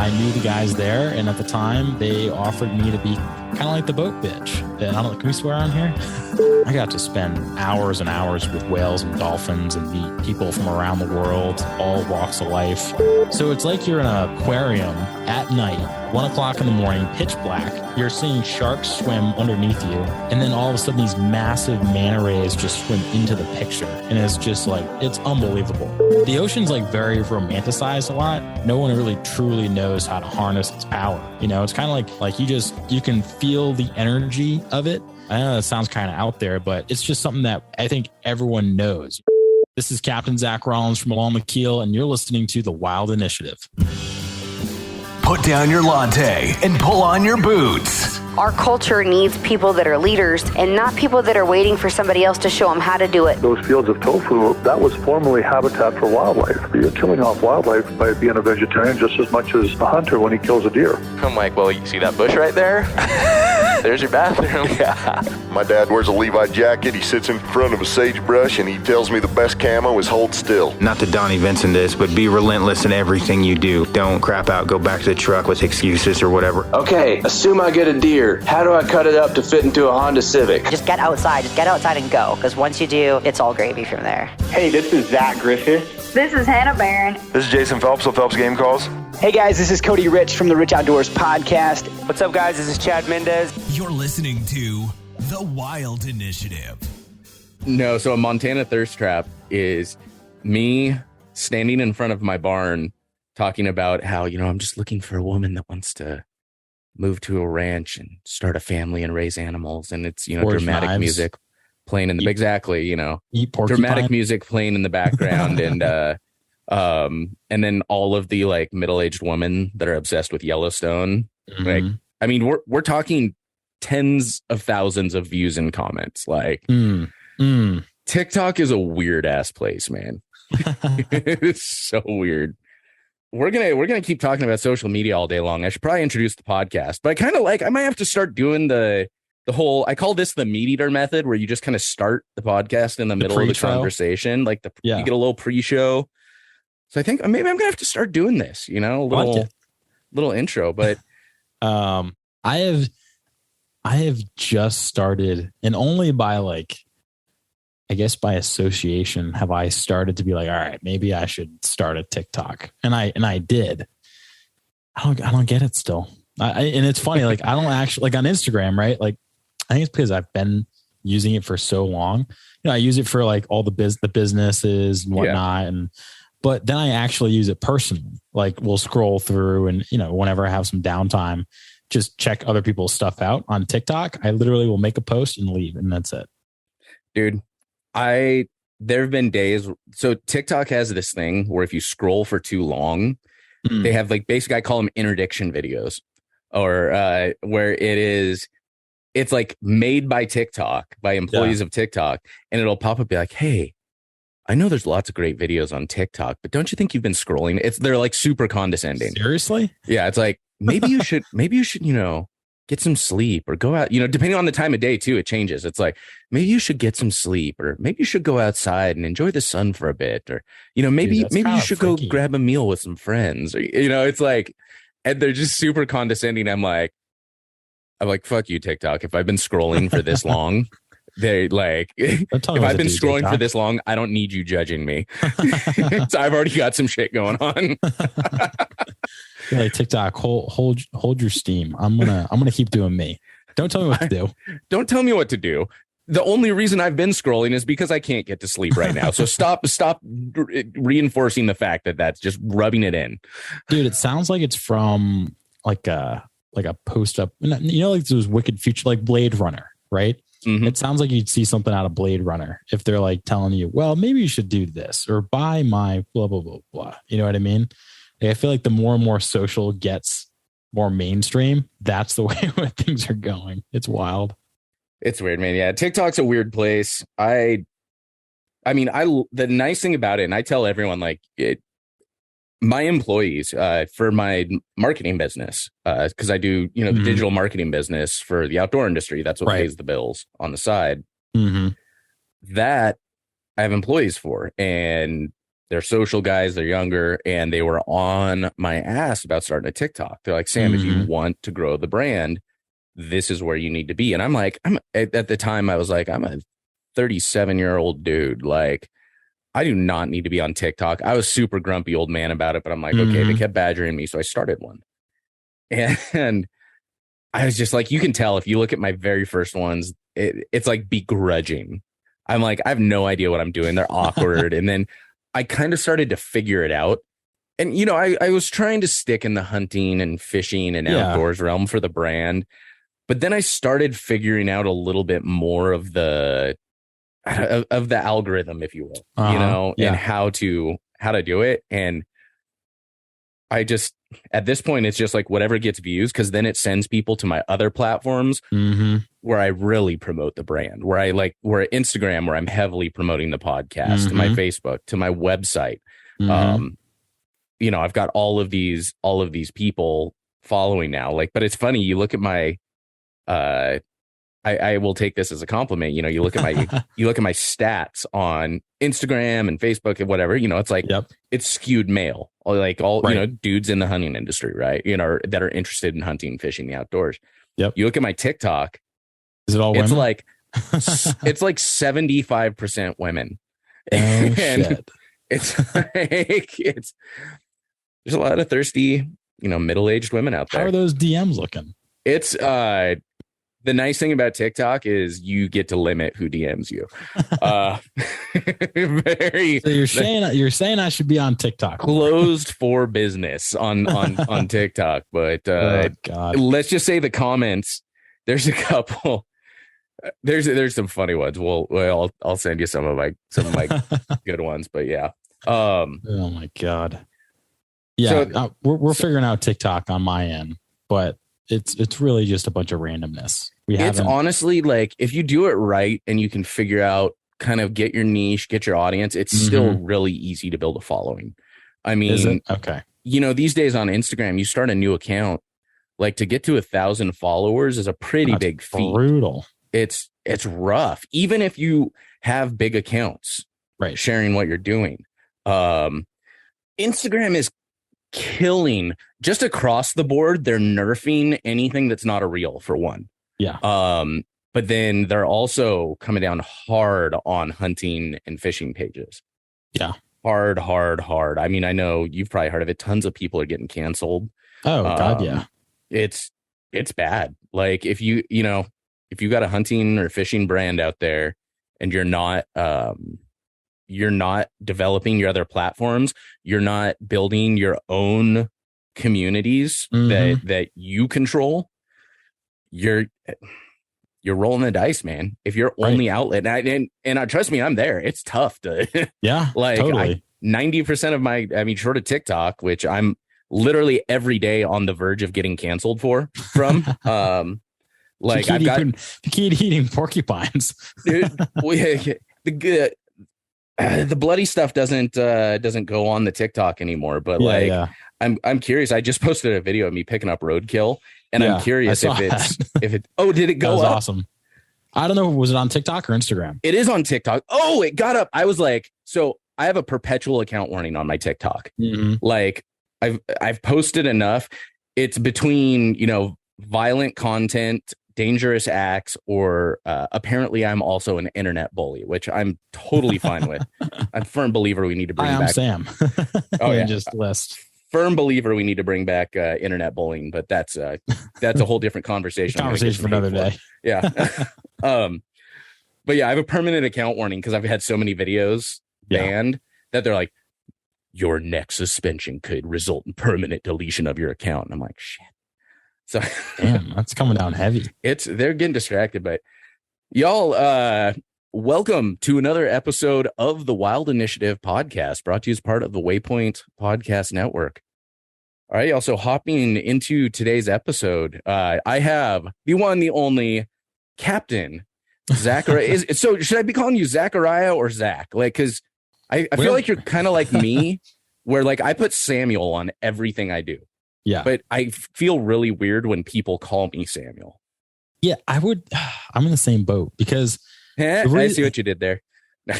I knew the guys there, and at the time they offered me to be kind of like the boat bitch. And I don't know, can we swear on here? I got to spend hours and hours with whales and dolphins and meet people from around the world, all walks of life. So it's like you're in an aquarium at night, 1 o'clock in the morning, pitch black. You're seeing sharks swim underneath you. And then all of a sudden these massive manta rays just swim into the picture. And it's just like, it's unbelievable. The ocean's like very romanticized a lot. No one really truly knows how to harness its power. You know, it's kind of like you can feel the energy of it. I know that sounds kind of out there, but it's just something that I think everyone knows. This is Captain Zach Rollins from Along the Keel, and you're listening to The Wild Initiative. Put down your latte and pull on your boots. Our culture needs people that are leaders and not people that are waiting for somebody else to show them how to do it. Those fields of tofu, that was formerly habitat for wildlife. You're killing off wildlife by being a vegetarian just as much as a hunter when he kills a deer. I'm like, well, you see that bush right there? There's your bathroom. Yeah. My dad wears a Levi jacket. He sits in front of a sagebrush and he tells me the best camo is hold still. Not to Donnie Vincent this, but be relentless in everything you do. Don't crap out, go back to the truck with excuses or whatever. Okay, assume I get a deer. How do I cut it up to fit into a Honda Civic? Just get outside and go, because once you do, it's all gravy from there. Hey, this is Zach Griffith. This is Hannah Barron. This is Jason Phelps of Phelps Game Calls. Hey guys, this is Cody Rich from the Rich Outdoors podcast. What's up guys, this is Chad Mendez. You're listening to The Wild Initiative. No, so a Montana thirst trap is me standing in front of my barn talking about how, I'm just looking for a woman that wants to move to a ranch and start a family and raise animals. And it's, dramatic knives. Music playing in the, dramatic porcupine. Music playing in the background. And then all of the like middle-aged women that are obsessed with Yellowstone. Mm-hmm. Like, I mean, we're talking tens of thousands of views and comments. Like TikTok is a weird ass place, man. It's so weird. We're gonna keep talking about social media all day long. I should probably introduce the podcast, but I might have to start doing the whole, I call this the meat eater method, where you just kind of start the podcast in the middle of the conversation, like you get a little pre-show. So I think maybe I'm gonna have to start doing this, a little intro. But I have just started, and only by I guess by association have I started to be like, all right, maybe I should start a TikTok. And I did. I don't get it still. And it's funny, I don't actually, on Instagram, right? I think it's because I've been using it for so long. I use it for all the businesses and whatnot. Yeah. But then I actually use it personally. We'll scroll through and, whenever I have some downtime, just check other people's stuff out on TikTok. I literally will make a post and leave, and that's it. Dude, there have been days. So TikTok has this thing where if you scroll for too long, they have basically, I call them interdiction videos, or where it's made by TikTok, by employees of TikTok, and it'll pop up, be like, hey, I know there's lots of great videos on TikTok, but don't you think you've been scrolling? They're super condescending. Seriously? Yeah. It's maybe you should, get some sleep or go out, depending on the time of day too, it changes. It's maybe you should get some sleep, or maybe you should go outside and enjoy the sun for a bit, or, maybe you should go grab a meal with some friends, or, it's and they're just super condescending. I'm like, fuck you, TikTok. If I've been scrolling for this long, if I've been scrolling TikTok for this long, I don't need you judging me. So I've already got some shit going on. TikTok, hold your steam. I'm gonna keep doing me. Don't tell me what to do. Don't tell me what to do. The only reason I've been scrolling is because I can't get to sleep right now. So stop reinforcing the fact that that's just rubbing it in. Dude, it sounds like it's from a post up, those wicked future, like Blade Runner, right? Mm-hmm. It sounds like you'd see something out of Blade Runner if they're telling you, well, maybe you should do this or buy my blah, blah, blah, blah. You know what I mean? I feel like the more and more social gets more mainstream, that's the way things are going. It's wild. It's weird, man. Yeah. TikTok's a weird place. The nice thing about it, and I tell everyone, my employees, for my marketing business, because I do, the digital marketing business for the outdoor industry. That's what pays the bills on the side. Mm-hmm. That I have employees for. And they're social guys, they're younger, and they were on my ass about starting a TikTok. They're like, Sam, if you want to grow the brand, this is where you need to be. And I'm like, at the time I was like, I'm a 37-year-old dude. Like, I do not need to be on TikTok. I was super grumpy old man about it, but I'm like, okay, they kept badgering me. So I started one. And I was just like, you can tell if you look at my very first ones, it's like begrudging. I'm like, I have no idea what I'm doing. They're awkward. And then I kind of started to figure it out. And, you know, I was trying to stick in the hunting and fishing and outdoors realm for the brand. But then I started figuring out a little bit more of the algorithm, if you will, you know, and how to do it. And I just, at this point, it's just like whatever gets views, because then it sends people to my other platforms where I really promote the brand, where Instagram, where I'm heavily promoting the podcast, to my Facebook, to my website. You know, I've got all of these people following now. Like, but it's funny, you look at my I will take this as a compliment. You know, you look at my stats on Instagram and Facebook and whatever, you know, it's like, it's skewed male, like all, you know, dudes in the hunting industry, right? You know, that are interested in hunting and fishing the outdoors. You look at my TikTok. Is it all women? It's like, it's like 75% women. Oh, and shit. It's like, there's a lot of thirsty, you know, middle-aged women out there. How are those DMs looking? It's, the nice thing about TikTok is you get to limit who DMs you. So you're saying I should be on TikTok. Closed for business on TikTok, but God. Let's just say the comments. There's a couple. There's some funny ones. I'll send you some of my good ones. But yeah. Oh my God. Yeah, so, we're figuring out TikTok on my end, but it's really just a bunch of randomness. It's honestly like, if you do it right and you can figure out, kind of get your niche, get your audience, it's still really easy to build a following. I mean, is it? Okay. You know, these days on Instagram, you start a new account, like to get to 1,000 followers is a pretty big feat. Brutal. It's rough. Even if you have big accounts, right, sharing what you're doing. Instagram is killing just across the board. They're nerfing anything that's not a reel, for one. Yeah. But then they're also coming down hard on hunting and fishing pages. Yeah. Hard. I mean, I know you've probably heard of it. Tons of people are getting canceled. Oh God. Yeah. It's bad. Like if you got a hunting or fishing brand out there and you're not developing your other platforms, you're not building your own communities that you control, you're rolling the dice, man. If your only outlet, and trust me, I'm there. It's tough to like totally. 90% of my, I mean, short of TikTok, which I'm literally every day on the verge of getting canceled from. Like I've got you keep eating porcupines. Dude, the bloody stuff doesn't go on the TikTok anymore. But I'm curious. I just posted a video of me picking up roadkill, and I'm curious if it. Oh, did it go that was up? Awesome. I don't know. Was it on TikTok or Instagram? It is on TikTok. Oh, it got up. I was like, so I have a perpetual account warning on my TikTok. Like I've posted enough. It's between, you know, violent content, dangerous acts, or apparently I'm also an internet bully, which I'm totally fine with. I'm a firm believer we need to bring back. I'm Sam. Oh yeah, just list. Firm believer we need to bring back internet bullying, but that's a whole different conversation. Conversation for another day. Yeah. But yeah, I have a permanent account warning because I've had so many videos banned that they're like, your next suspension could result in permanent deletion of your account. And I'm like, shit. So damn, that's coming down heavy. They're getting distracted, but y'all, welcome to another episode of the Wild Initiative podcast, brought to you as part of the Waypoint podcast network. All right, y'all. So hopping into today's episode, I have the one, the only Captain Zachariah. So should I be calling you Zachariah or Zach? Like, because I feel like you're kind of like me, where like I put Samuel on everything I do. Yeah. But I feel really weird when people call me Samuel. Yeah, I'm in the same boat because I see what you did there.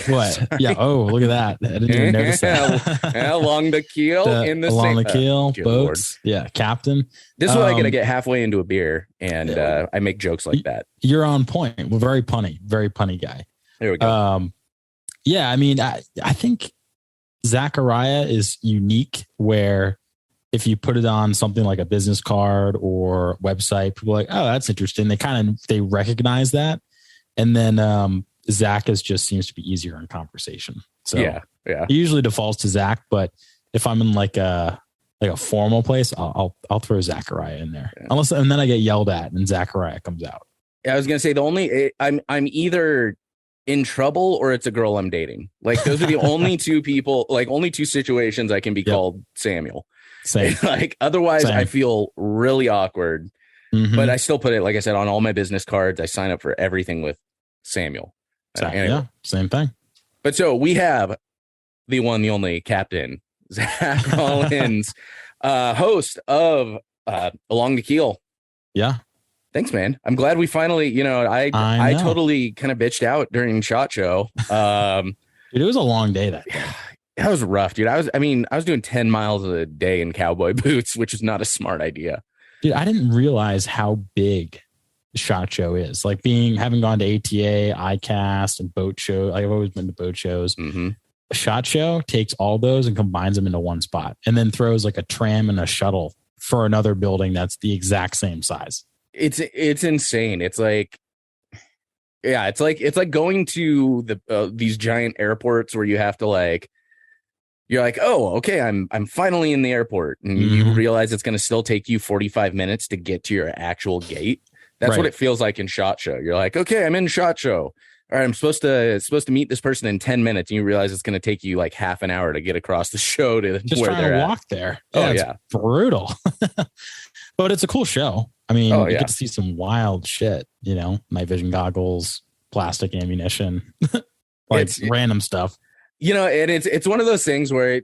What? Yeah. Oh, look at that. I didn't even notice that. Along the keel along the keel boats. Lord. Yeah, Captain. This is what I get to get halfway into a beer, and I make jokes like that. You're on point. Well, very punny guy. There we go. Yeah, I mean, I think Zachariah is unique where if you put it on something like a business card or website, people are like, oh, that's interesting. They recognize that. And then Zach just seems to be easier in conversation. So yeah. He usually defaults to Zach, but if I'm in like a formal place, I'll throw Zachariah in there. Yeah. And then I get yelled at and Zachariah comes out. Yeah, I was gonna say I'm either in trouble or it's a girl I'm dating. Like those are the only two people, like only two situations I can be called Samuel. Same. Like otherwise Same. I feel really awkward. Mm-hmm. But I still put it, like I said, on all my business cards. I sign up for everything with Samuel. Anyway. Yeah, same thing. But so we have the one, the only Captain, Zach Rollins, host of Along the Keel. Yeah. Thanks, man. I'm glad we finally, I totally kind of bitched out during SHOT Show. Dude, it was a long day that day. That was rough, dude. I was doing 10 miles a day in cowboy boots, which is not a smart idea. Dude, I didn't realize how big the SHOT Show is. Like having gone to ATA, ICAST, and boat show. I've always been to boat shows. Mm-hmm. A SHOT Show takes all those and combines them into one spot, and then throws like a tram and a shuttle for another building that's the exact same size. It's insane. It's like, yeah, it's like going to the these giant airports where you have to you're like, oh, okay, I'm finally in the airport, and you realize it's going to still take you 45 minutes to get to your actual gate. That's what it feels like in SHOT Show. You're like, okay, I'm in SHOT Show. All right, I'm supposed to meet this person in 10 minutes, and you realize it's going to take you like half an hour to get across the show to just where they're walk there. Yeah, it's brutal, but it's a cool show. I mean, you get to see some wild shit. Night vision goggles, plastic ammunition, random stuff. And it's one of those things where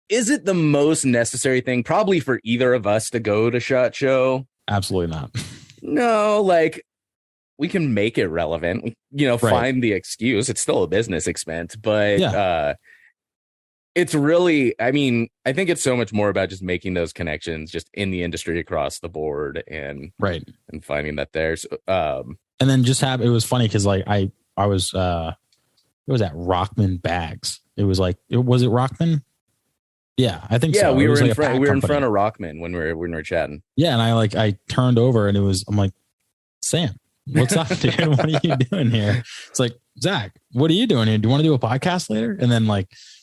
is it the most necessary thing probably for either of us to go to SHOT Show? Absolutely not. No, we can make it relevant. Find the excuse. It's still a business expense, but it's really, I mean, I think it's so much more about just making those connections just in the industry across the board and finding that there's and then just it was funny because I was it was at Rockman Bags. It was was it Rockman? Yeah, I think so. Yeah, we were in front. We were in front of Rockman when we were chatting. Yeah, and I turned over and I'm like, Sam, what's up, dude? What are you doing here? It's like, Zach, what are you doing here? Do you want to do a podcast later? And then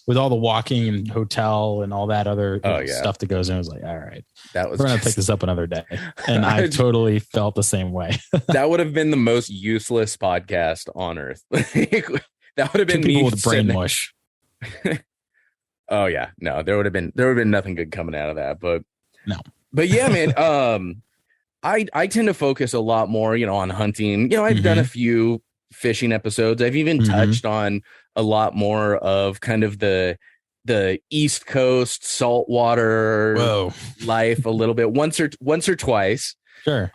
with all the walking and hotel and all that other stuff that goes in, I was like, all right, we're gonna pick this up another day. And I totally felt the same way. That would have been the most useless podcast on earth. That would have been people with brain mush. Oh yeah, no, there would have been nothing good coming out of that. But yeah, man. I tend to focus a lot more, on hunting. I've done a few fishing episodes. I've even touched on a lot more of kind of the East Coast saltwater life a little bit once or twice. Sure.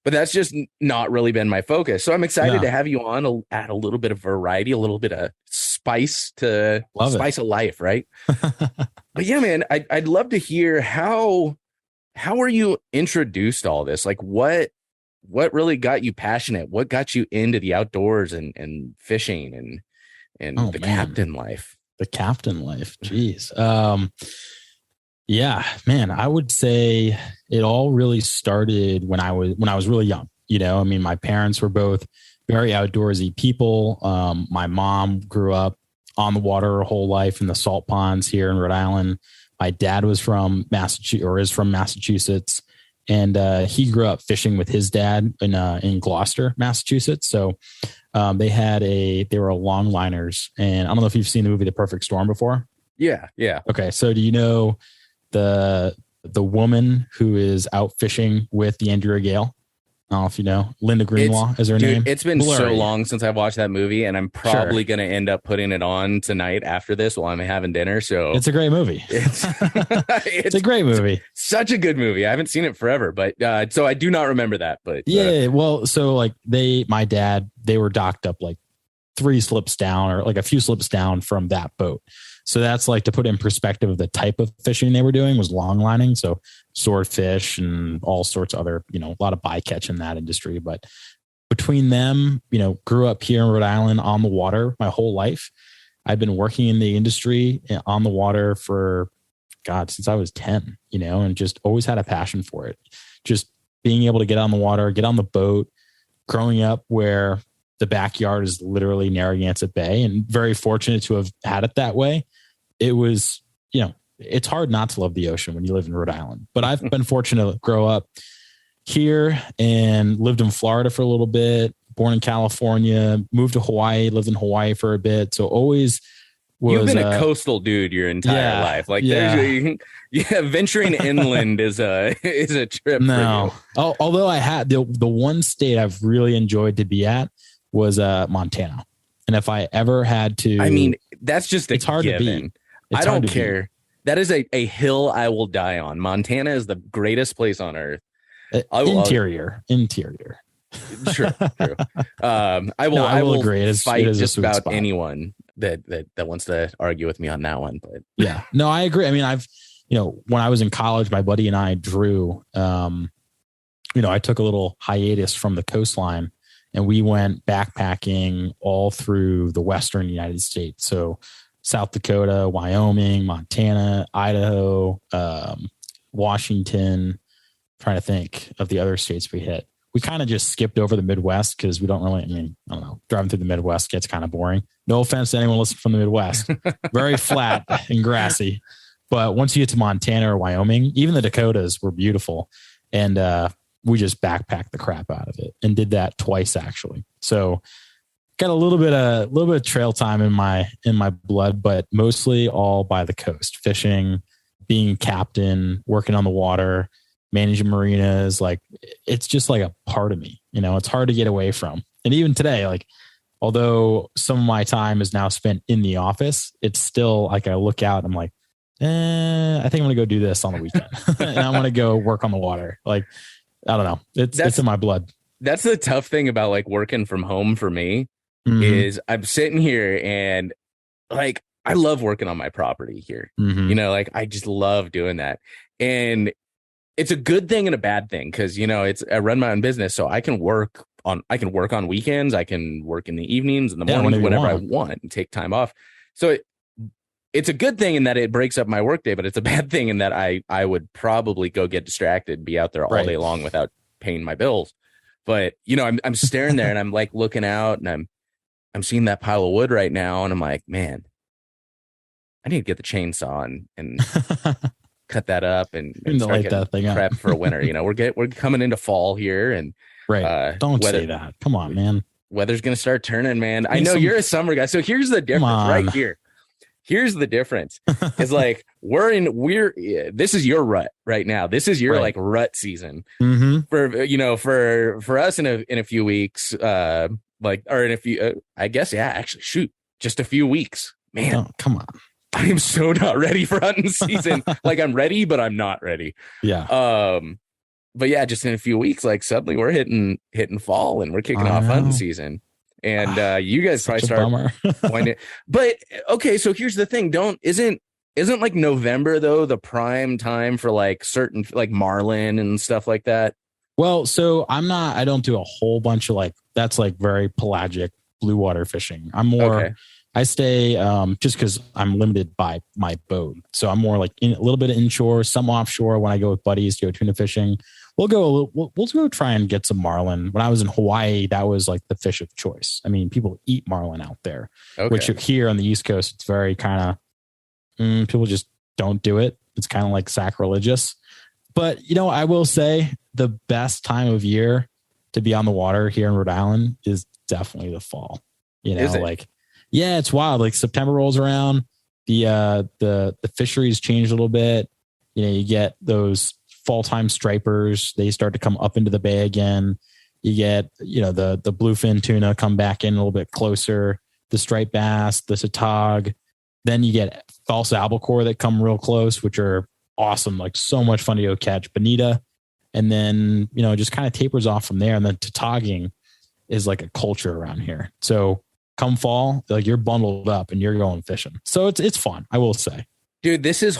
But that's just not really been my focus. So I'm excited to have you on, add a little bit of variety, a little bit of spice to spice of life, right? But yeah, man, I'd love to hear how were you introduced to all this? Like what really got you passionate? What got you into the outdoors and fishing and captain life? The captain life. Jeez. Yeah, man, I would say it all really started when I was really young. I mean, my parents were both very outdoorsy people. My mom grew up on the water her whole life in the salt ponds here in Rhode Island. My dad was from Massachusetts, and he grew up fishing with his dad in Gloucester, Massachusetts. So they were longliners, and I don't know if you've seen the movie The Perfect Storm before. Yeah. Okay, so do you know the woman who is out fishing with the Andrea Gale? I don't know if you know. Linda Greenlaw is her name. It's been so long since I've watched that movie, and I'm probably going to end up putting it on tonight after this while I'm having dinner. So it's a great movie. It's a great movie. Such a good movie. I haven't seen it forever, but so I do not remember that. But well, so my dad, they were docked up 3 slips down or like a few slips down from that boat. So that's like, to put in perspective of the type of fishing they were doing was longlining. So swordfish and all sorts of other, a lot of bycatch in that industry. But between them, grew up here in Rhode Island on the water my whole life. I've been working in the industry on the water for since I was 10, and just always had a passion for it. Just being able to get on the water, get on the boat, growing up where the backyard is literally Narragansett Bay, and very fortunate to have had it that way. It was, it's hard not to love the ocean when you live in Rhode Island, but I've been fortunate to grow up here and lived in Florida for a little bit, born in California, moved to Hawaii, lived in Hawaii for a bit. So always was... You've been a coastal dude your entire life. Like venturing inland is a trip. No, for you. Although I had the one state I've really enjoyed to be at was Montana. And if I ever had to, I mean, that's just it's hard given. to beat. I don't care. That is a hill I will die on. Montana is the greatest place on earth. Interior. True. I will agree. Fight just about anyone that wants to argue with me on that one. But yeah, no, I agree. I mean, I've, when I was in college, my buddy and I drew, I took a little hiatus from the coastline and we went backpacking all through the Western United States. So South Dakota, Wyoming, Montana, Idaho, Washington. Trying to think of the other states we hit. We kind of just skipped over the Midwest because we don't really, I don't know, driving through the Midwest gets kind of boring. No offense to anyone listening from the Midwest. Very flat and grassy. But once you get to Montana or Wyoming, even the Dakotas were beautiful. And we just backpacked the crap out of it and did that twice, actually. So got a little bit of trail time in my blood, but mostly all by the coast, fishing, being captain, working on the water, managing marinas. Like, it's just like a part of me, it's hard to get away from. And even today, like, although some of my time is now spent in the office, it's still like, I look out and I'm like, I think I'm going to go do this on the weekend and I'm going to go work on the water. Like, I don't know. It's in my blood. That's the tough thing about like working from home for me is I'm sitting here and like, I love working on my property here. Like I just love doing that. And it's a good thing and a bad thing. Cause I run my own business, so I can work on weekends. I can work in the evenings and the mornings, whenever I want, and take time off. So it's a good thing in that it breaks up my workday, but it's a bad thing in that I would probably go get distracted, be out there all day long without paying my bills. But I'm staring there and I'm like looking out and I'm seeing that pile of wood right now, and I'm like, man, I need to get the chainsaw and cut that up and start getting that thing prep for winter. We're coming into fall here, and don't say that. Come on, man. Weather's gonna start turning, man. I know you're a summer guy, so here's the difference right here. Here's the difference. It's like this is your rut right now. This is your like rut season for us in a few weeks. Just a few weeks, man. Oh, come on. I am so not ready for hunting season. Like I'm ready, but I'm not ready. Yeah. But yeah, just in a few weeks, like suddenly we're hitting fall and we're kicking off hunting season. And you guys probably start pointing. But okay, so here's the thing. Isn't like November though the prime time for like certain like marlin and stuff like that? Well, so I don't do a whole bunch of like, that's like very pelagic blue water fishing. I'm more, I stay just because I'm limited by my boat. So I'm more like a little bit of inshore, some offshore when I go with buddies to go tuna fishing. We'll go try and get some marlin. When I was in Hawaii, that was like the fish of choice. I mean, people eat marlin out there, which here on the East Coast, it's very kind of, people just don't do it. It's kind of like sacrilegious. But, I will say the best time of year to be on the water here in Rhode Island is definitely the fall. Like, yeah, it's wild. Like September rolls around, the fisheries change a little bit. You get those fall time stripers. They start to come up into the bay again. You get, the bluefin tuna come back in a little bit closer, the striped bass, the tautog. Then you get false albacore that come real close, which are awesome. Like so much fun to go catch. Bonita. And then, just kind of tapers off from there. And then tautoging is like a culture around here. So come fall, like you're bundled up and you're going fishing. So it's fun, I will say. Dude, this is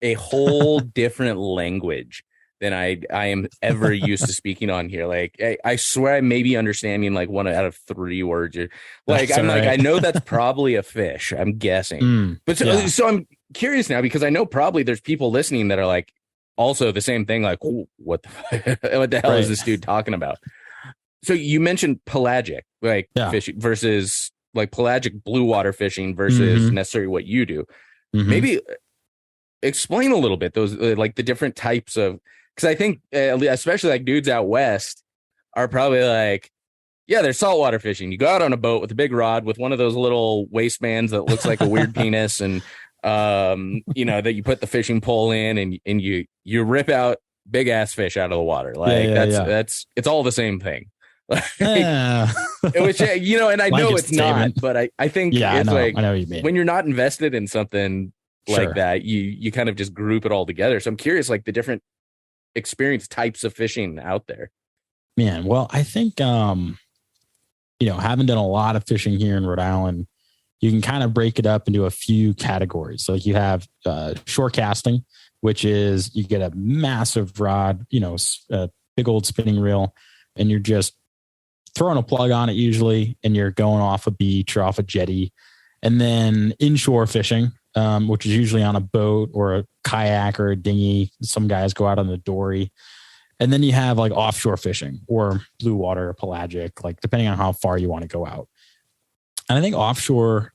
a whole different language than I am ever used to speaking on here. Like, I swear I may be understanding like 1 out of 3 words. Like, I'm like, I know that's probably a fish, I'm guessing. But so I'm curious now, because I know probably there's people listening that are like also the same thing. Like, what the hell is this dude talking about? So you mentioned pelagic, like fishing versus like pelagic blue water fishing versus necessarily what you do. Maybe explain a little bit those like the different types of, because I think especially like dudes out west are probably like, yeah, there's saltwater fishing. You go out on a boat with a big rod with one of those little waistbands that looks like a weird penis, and you know, that you put the fishing pole in and you rip out big ass fish out of the water. Like that's it's all the same thing. Which, you know, and I know it's not, but I think it's I know what you mean. When you're not invested in something like that, you kind of just group it all together. So I'm curious, like the different experience types of fishing out there. Man, well, I think you know, having done a lot of fishing here in Rhode Island, you can kind of break it up into a few categories. So like you have shore casting, which is you get a massive rod, you know, a big old spinning reel, and you're just throwing a plug on it usually, and you're going off a beach or off a jetty. And then inshore fishing, which is usually on a boat or a kayak or a dinghy. Some guys go out on the dory. And then you have like offshore fishing or blue water or pelagic, like depending on how far you want to go out. And I think offshore,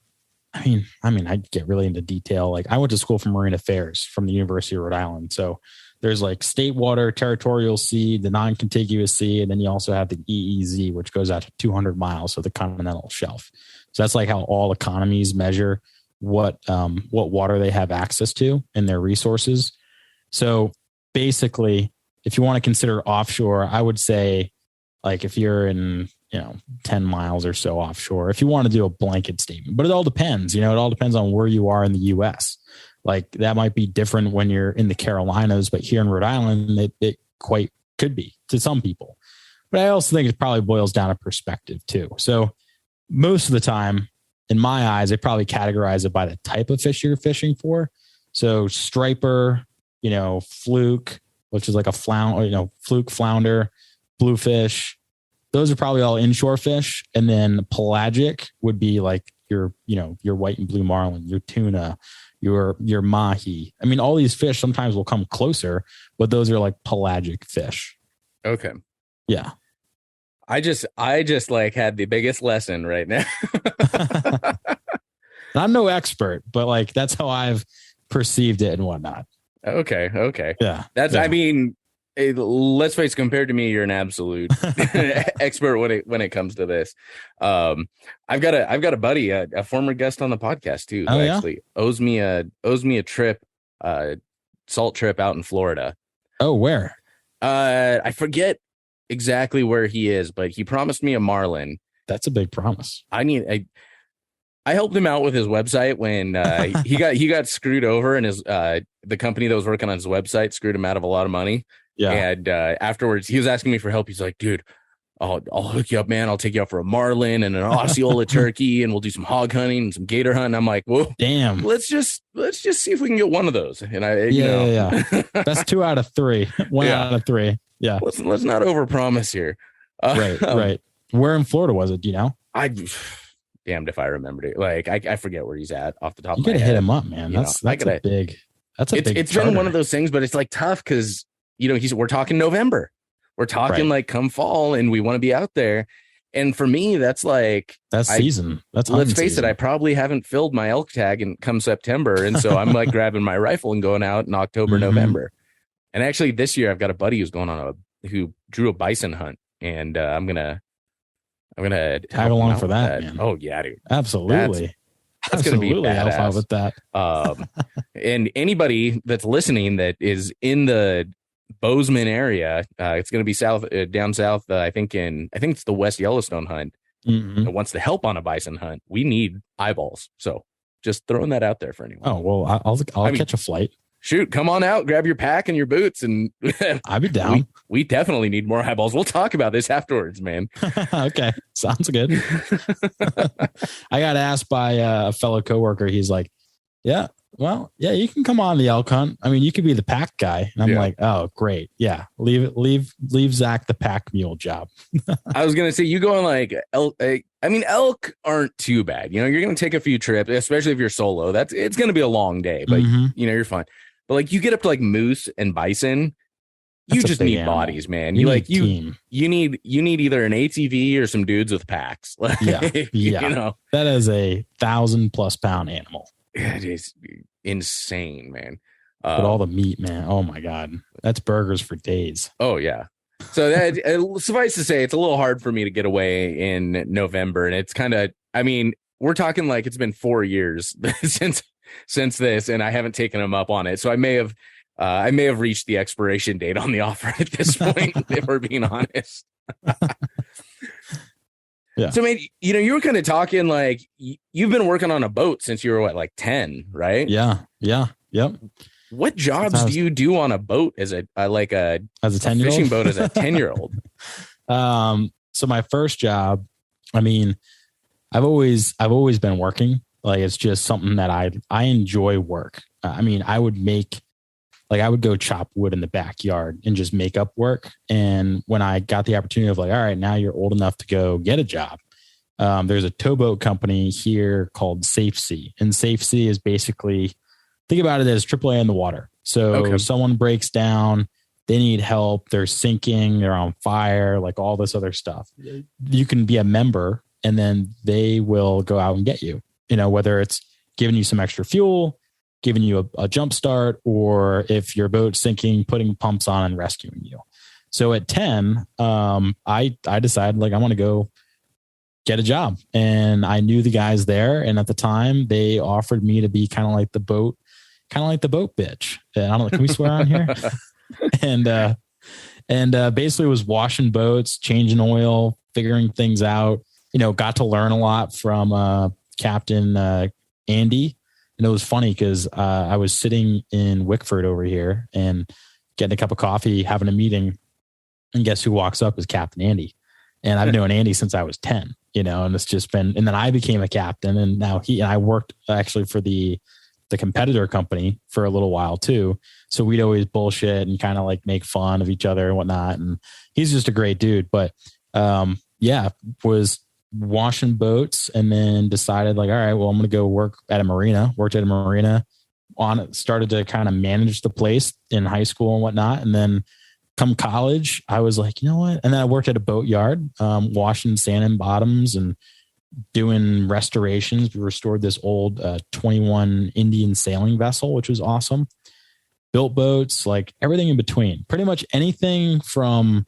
I mean, I'd get really into detail. Like I went to school for marine affairs from the University of Rhode Island. So there's like state water, territorial sea, the non-contiguous sea, and then you also have the EEZ, which goes out to 200 miles, so the continental shelf. So that's like how all economies measure what water they have access to and their resources. So basically, if you want to consider offshore, I would say like if you're in, you know, 10 miles or so offshore, if you want to do a blanket statement, but it all depends, you know, it all depends on where you are in the US. Like that might be different when you're in the Carolinas, but here in Rhode Island, it quite could be to some people. But I also think it probably boils down to perspective too. So most of the time, in my eyes, they probably categorize it by the type of fish you're fishing for. So striper, you know, fluke, which is like a flounder, you know, fluke, flounder, bluefish. Those are probably all inshore fish. And then pelagic would be like your, you know, your white and blue marlin, your tuna, your mahi. I mean, all these fish sometimes will come closer, but those are like pelagic fish. Okay. Yeah. I just like had the biggest lesson right now. I'm no expert, but like that's how I've perceived it and whatnot. Okay. Yeah. That's, I mean, let's face it, compared to me, you're an absolute expert when it comes to this. I've got a buddy, a former guest on the podcast too, who actually owes me a trip, salt trip out in Florida. Oh, where? I forget exactly where he is, but he promised me a marlin. That's a big promise. I helped him out with his website when he got screwed over, and his the company that was working on his website screwed him out of a lot of money. Yeah. And afterwards, he was asking me for help. He's like, dude, I'll hook you up, man. I'll take you out for a marlin and an Osceola turkey, and we'll do some hog hunting and some gator hunting. I'm like, whoa, damn. Let's just see if we can get one of those. And yeah. That's 2 out of 3. One out of 3. Yeah. Let's not overpromise here. Right. Where in Florida was it? Do you know? Damned if I remembered it. Like I forget where he's at off the top of my head. You gotta hit him up, man. That's a big. It's been one of those things, but it's like tough because we're talking November. We're talking like come fall, and we want to be out there. And for me, that's season. That's let's face it. I probably haven't filled my elk tag and come September, and so I'm like grabbing my rifle and going out in October, November. And actually, this year I've got a buddy who's going on who drew a bison hunt, and I'm gonna tag along for that, man. Oh yeah, dude. Absolutely. That's going to be badass with that. And anybody that's listening that is in the Bozeman area, it's going to be down south. I think it's the West Yellowstone hunt. That wants to help on a bison hunt. We need eyeballs. So just throwing that out there for anyone. Oh, well, I'll catch a flight. shoot, come on out, grab your pack and your boots, and I'd be down. We definitely need more eyeballs. We'll talk about this afterwards, man. Okay, sounds good. I got asked by a fellow coworker. He's like, "Yeah, well, yeah, you can come on the elk hunt. I mean, you could be the pack guy." And I'm like, "Oh, great, yeah, leave Zach the pack mule job." I was gonna say, you go on like elk. I mean, elk aren't too bad. You know, you're gonna take a few trips, especially if you're solo. It's gonna be a long day, but you know, you're fine. But like, you get up to like moose and bison. You just need bodies, man. You need either an ATV or some dudes with packs. Like, you know, that is a 1,000+ pound animal. It is insane, man. But all the meat, man. Oh my God, that's burgers for days. Oh yeah. So that suffice to say, it's a little hard for me to get away in November, and it's kind of. I mean, we're talking like it's been 4 years since this, and I haven't taken them up on it. So I may have reached the expiration date on the offer at this point, if we're being honest. Yeah. So, man, you know, you were kind of talking like you've been working on a boat since you were like 10, right? Yeah. Yep. What jobs do you do on a boat as a 10-year-old? Fishing boat as a 10-year-old? So my first job, I mean, I've always been working. Like, it's just something that I enjoy work. I mean, I would go chop wood in the backyard and just make up work. And when I got the opportunity of like, all right, now you're old enough to go get a job. There's a towboat company here called Safe Sea, and Safe Sea is basically, think about it as AAA in the water. So someone breaks down, they need help, they're sinking, they're on fire, like all this other stuff. You can be a member and then they will go out and get you, you know, whether it's giving you some extra fuel, giving you a jump start, or if your boat's sinking, putting pumps on and rescuing you. So at 10, I decided like I want to go get a job, and I knew the guys there. And at the time they offered me to be kind of like the boat bitch. I don't know. Can we swear on here? and basically was washing boats, changing oil, figuring things out, you know, got to learn a lot from Captain Andy. And it was funny because I was sitting in Wickford over here and getting a cup of coffee, having a meeting. And guess who walks up is Captain Andy. And I've known Andy since I was 10, you know, and it's just been, and then I became a captain, and now I worked actually for the competitor company for a little while too. So we'd always bullshit and kind of like make fun of each other and whatnot. And he's just a great dude, but was washing boats and then decided like, all right, well, I'm going to go work at a marina, started to kind of manage the place in high school and whatnot. And then come college, I was like, you know what? And then I worked at a boat yard, washing sand and bottoms and doing restorations. We restored this old 21 Indian sailing vessel, which was awesome. Built boats, like everything in between, pretty much anything from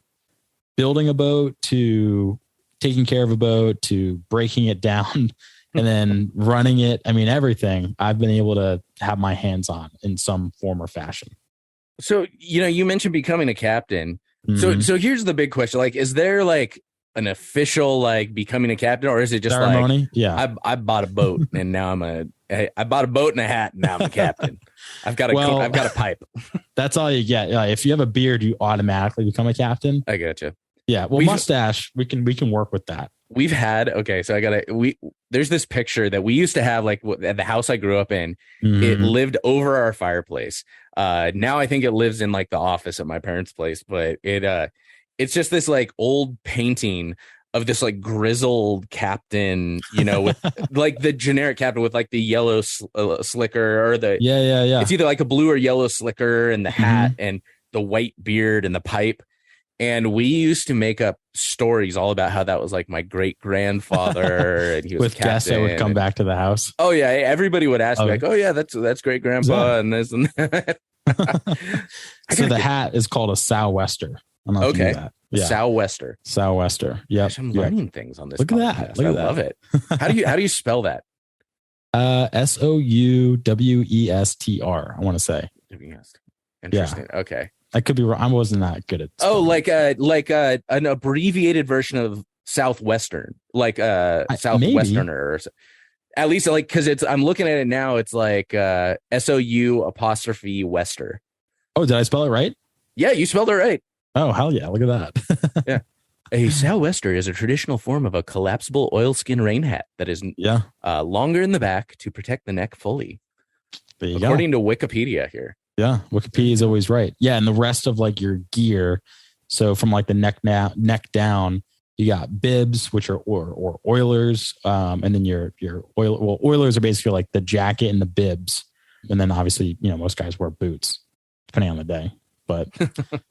building a boat to taking care of a boat to breaking it down and then running it. I mean, everything I've been able to have my hands on in some form or fashion. So, you know, you mentioned becoming a captain. Mm-hmm. So here's the big question. Like, is there like an official, like becoming a captain, or is it just ceremony? Like, yeah, I bought a boat and now I bought a boat and a hat and now I'm a captain. I've got a pipe. That's all you get. If you have a beard, you automatically become a captain. I gotcha. Yeah. Well, mustache, we can work with that. We've had, there's this picture that we used to have, like at the house I grew up in. Mm-hmm. It lived over our fireplace. Now I think it lives in like the office at my parents' place, but it's just this like old painting of this like grizzled captain, you know, with like the generic captain with like the yellow slicker or the, yeah. It's either like a blue or yellow slicker and the hat and the white beard and the pipe. And we used to make up stories all about how that was like my great grandfather, and he was with guests that would come back to the house. Oh yeah, everybody would ask me like, "Oh yeah, that's great grandpa," and this and that. So the hat is called a sou'wester. Okay, yeah. Sou'wester. Yeah, I'm learning things on this. Look podcast. At that! Look at that. Love it. How do you spell that? SOUWESTR. I want to say. Interesting. Yeah. Okay. I could be wrong. I wasn't that good at spelling. An abbreviated version of Southwestern, like Southwesterner. At least like, cause I'm looking at it now. It's like SOU''Wester. Oh, did I spell it right? Yeah, you spelled it right. Oh, hell yeah. Look at that. Yeah. A sou'wester is a traditional form of a collapsible oilskin rain hat that is longer in the back to protect the neck fully. There you According to Wikipedia here. Yeah, Wikipedia is always right. Yeah, and the rest of like your gear. So from like the neck down, you got bibs, which are or oilers, and then your oilers are basically like the jacket and the bibs, and then obviously most guys wear boots, depending on the day. But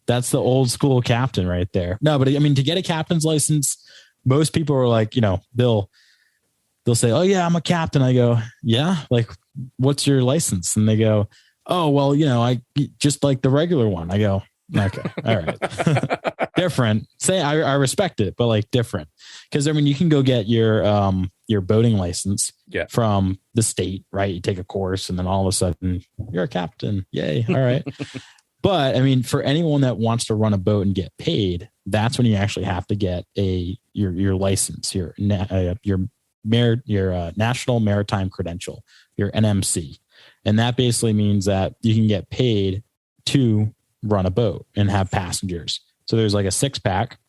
that's the old school captain right there. No, but I mean, to get a captain's license, most people are like, they'll say, "Oh yeah, I'm a captain." I go, "Yeah, like what's your license?" And they go, "Oh well, I just like the regular one." I go, "Okay, all right." Different. Say I respect it, but like different. Because I mean, you can go get your boating license from the state, right? You take a course and then all of a sudden you're a captain. Yay. All right. But I mean, for anyone that wants to run a boat and get paid, that's when you actually have to get your license, your National Maritime Credential, your NMC. And that basically means that you can get paid to run a boat and have passengers. So there's like a 6-pack,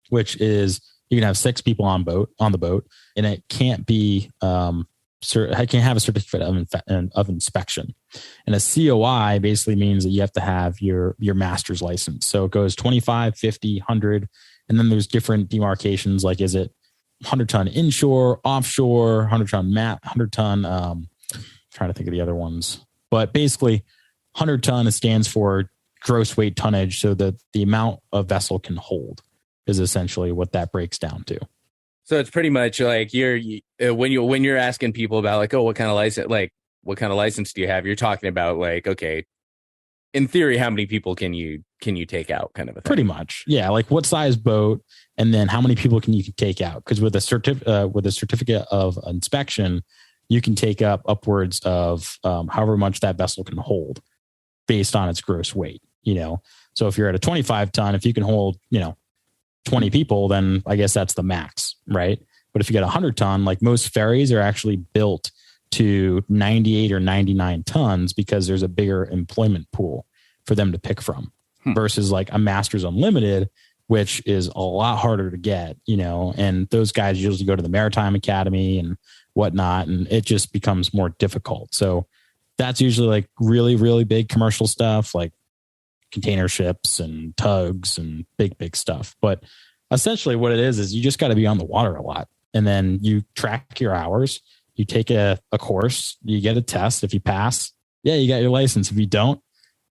which is you can have 6 people on the boat, and it can't be I can't have a certificate of inspection. And a COI basically means that you have to have your master's license. So it goes 25, 50, 100, and then there's different demarcations. Like, is it 100-ton inshore, offshore, 100-ton 100-ton? Trying to think of the other ones, but basically 100-ton stands for gross weight tonnage. So that the amount a vessel can hold is essentially what that breaks down to. So it's pretty much like when you're asking people about like, oh, what kind of license do you have? You're talking about like, okay, in theory, how many people can you take out, kind of a thing? Pretty much. Yeah. Like what size boat, and then how many people can you take out? Because with a certificate of inspection, you can take up upwards of however much that vessel can hold based on its gross weight, So if you're at a 25-ton, if you can hold, 20 people, then I guess that's the max, right? But if you get 100-ton, like most ferries are actually built to 98 or 99 tons because there's a bigger employment pool for them to pick from versus like a Masters Unlimited, which is a lot harder to get, and those guys usually go to the Maritime Academy and whatnot, and it just becomes more difficult. So that's usually like really, really big commercial stuff like container ships and tugs and big stuff. But essentially what it is you just got to be on the water a lot, and then you track your hours, you take a course, you get a test. If you pass, you got your license. If you don't,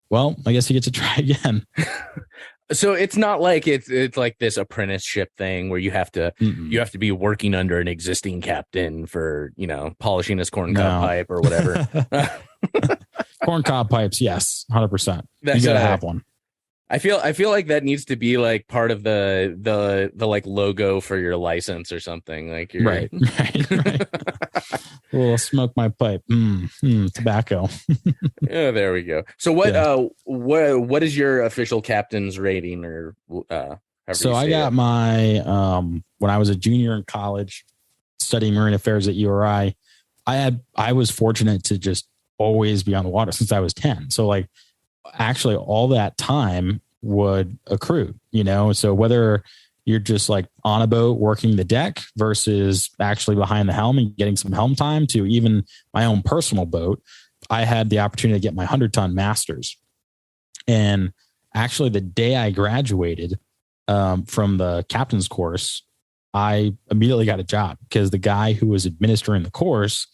well, I guess you get to try again. So it's not like it's like this apprenticeship thing where you have to be working under an existing captain for, polishing his corncob pipe or whatever. Corncob pipes, yes, 100%. You gotta have one. I feel like that needs to be like part of the like logo for your license or something. Like you're... right. Well, smoke my pipe. Tobacco. Yeah, there we go. So what is your official captain's rating or so I got my when I was a junior in college studying marine affairs at URI, I was fortunate to just always be on the water since I was 10. So like actually all that time would accrue, so whether you're just like on a boat working the deck versus actually behind the helm and getting some helm time, to even my own personal boat, I had the opportunity to get my 100-ton masters. And actually the day I graduated from the captain's course, I immediately got a job because the guy who was administering the course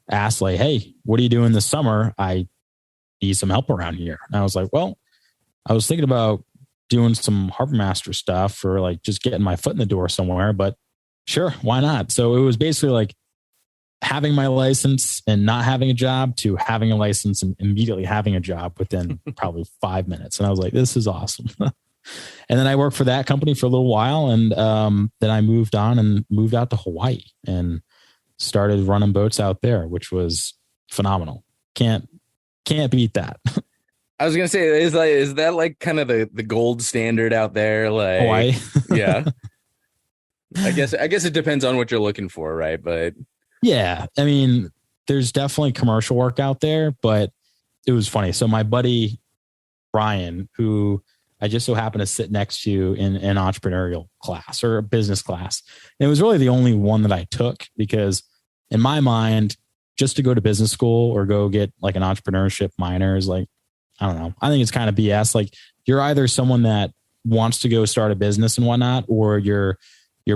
asked like, "Hey, what are you doing this summer? I need some help around here." And I was like, well, I was thinking about doing some harbor master stuff or like just getting my foot in the door somewhere, but sure, why not? So it was basically like having my license and not having a job to having a license and immediately having a job within probably 5 minutes. And I was like, this is awesome. And then I worked for that company for a little while. And then I moved on and moved out to Hawaii and started running boats out there, which was phenomenal. Can't beat that. I was gonna say, is that like kind of the gold standard out there? Like Hawaii? Yeah. I guess it depends on what you're looking for, right? But Yeah. I mean, there's definitely commercial work out there, but it was funny. So my buddy, Ryan, who I just so happened to sit next to in an entrepreneurial class or a business class. And it was really the only one that I took because in my mind, just to go to business school or go get like an entrepreneurship minor is like, I don't know. I think it's kind of BS. Like you're either someone that wants to go start a business and whatnot, or you're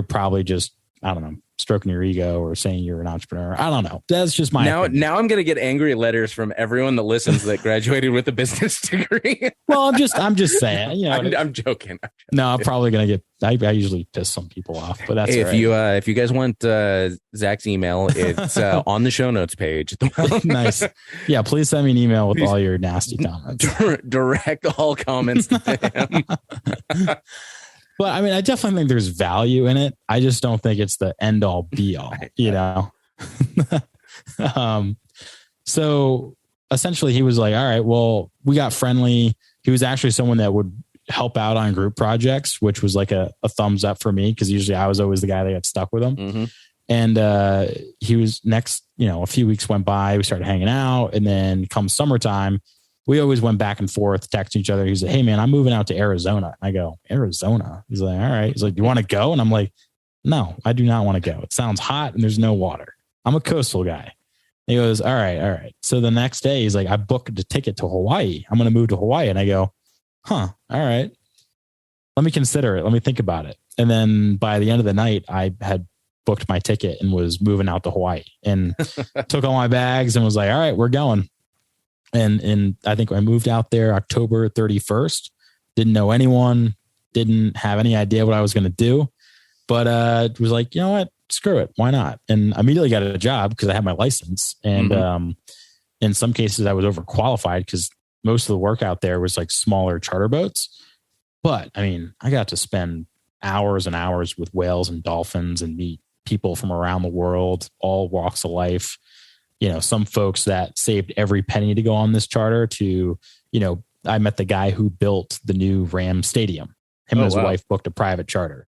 probably just, I don't know, stroking your ego or saying you're an entrepreneur. I don't know. That's just my opinion. Now I'm going to get angry letters from everyone that listens that graduated with a business degree. Well, I'm just saying, you know, I'm joking. No, I'm probably going to get, I usually piss some people off, but that's hey, right. If you guys want Zach's email, it's on the show notes page. Nice. Yeah. Please send me an email with all your nasty comments. Direct all comments to him. But I mean, I definitely think there's value in it. I just don't think it's the end all be all, you know? So essentially he was like, all right, well, we got friendly. He was actually someone that would help out on group projects, which was like a thumbs up for me. Cause usually I was always the guy that got stuck with him. Mm-hmm. And he was next, you know, a few weeks went by, we started hanging out. And then come summertime, we always went back and forth, texting each other. He's like, hey man, I'm moving out to Arizona. I go, Arizona? He's like, all right. He's like, do you want to go? And I'm like, no, I do not want to go. It sounds hot and there's no water. I'm a coastal guy. He goes, all right. So the next day he's like, I booked a ticket to Hawaii. I'm going to move to Hawaii. And I go, all right. Let me consider it. Let me think about it. And then by the end of the night, I had booked my ticket and was moving out to Hawaii and took all my bags and was like, all right, we're going. And I think I moved out there October 31st, didn't know anyone, didn't have any idea what I was going to do, but it was like, you know what, screw it. Why not? And immediately got a job because I had my license. And in some cases I was overqualified because most of the work out there was like smaller charter boats. But I mean, I got to spend hours and hours with whales and dolphins and meet people from around the world, all walks of life. You know, some folks that saved every penny to go on this charter to, you know, I met the guy who built the new Ram Stadium. Him and his wife booked a private charter.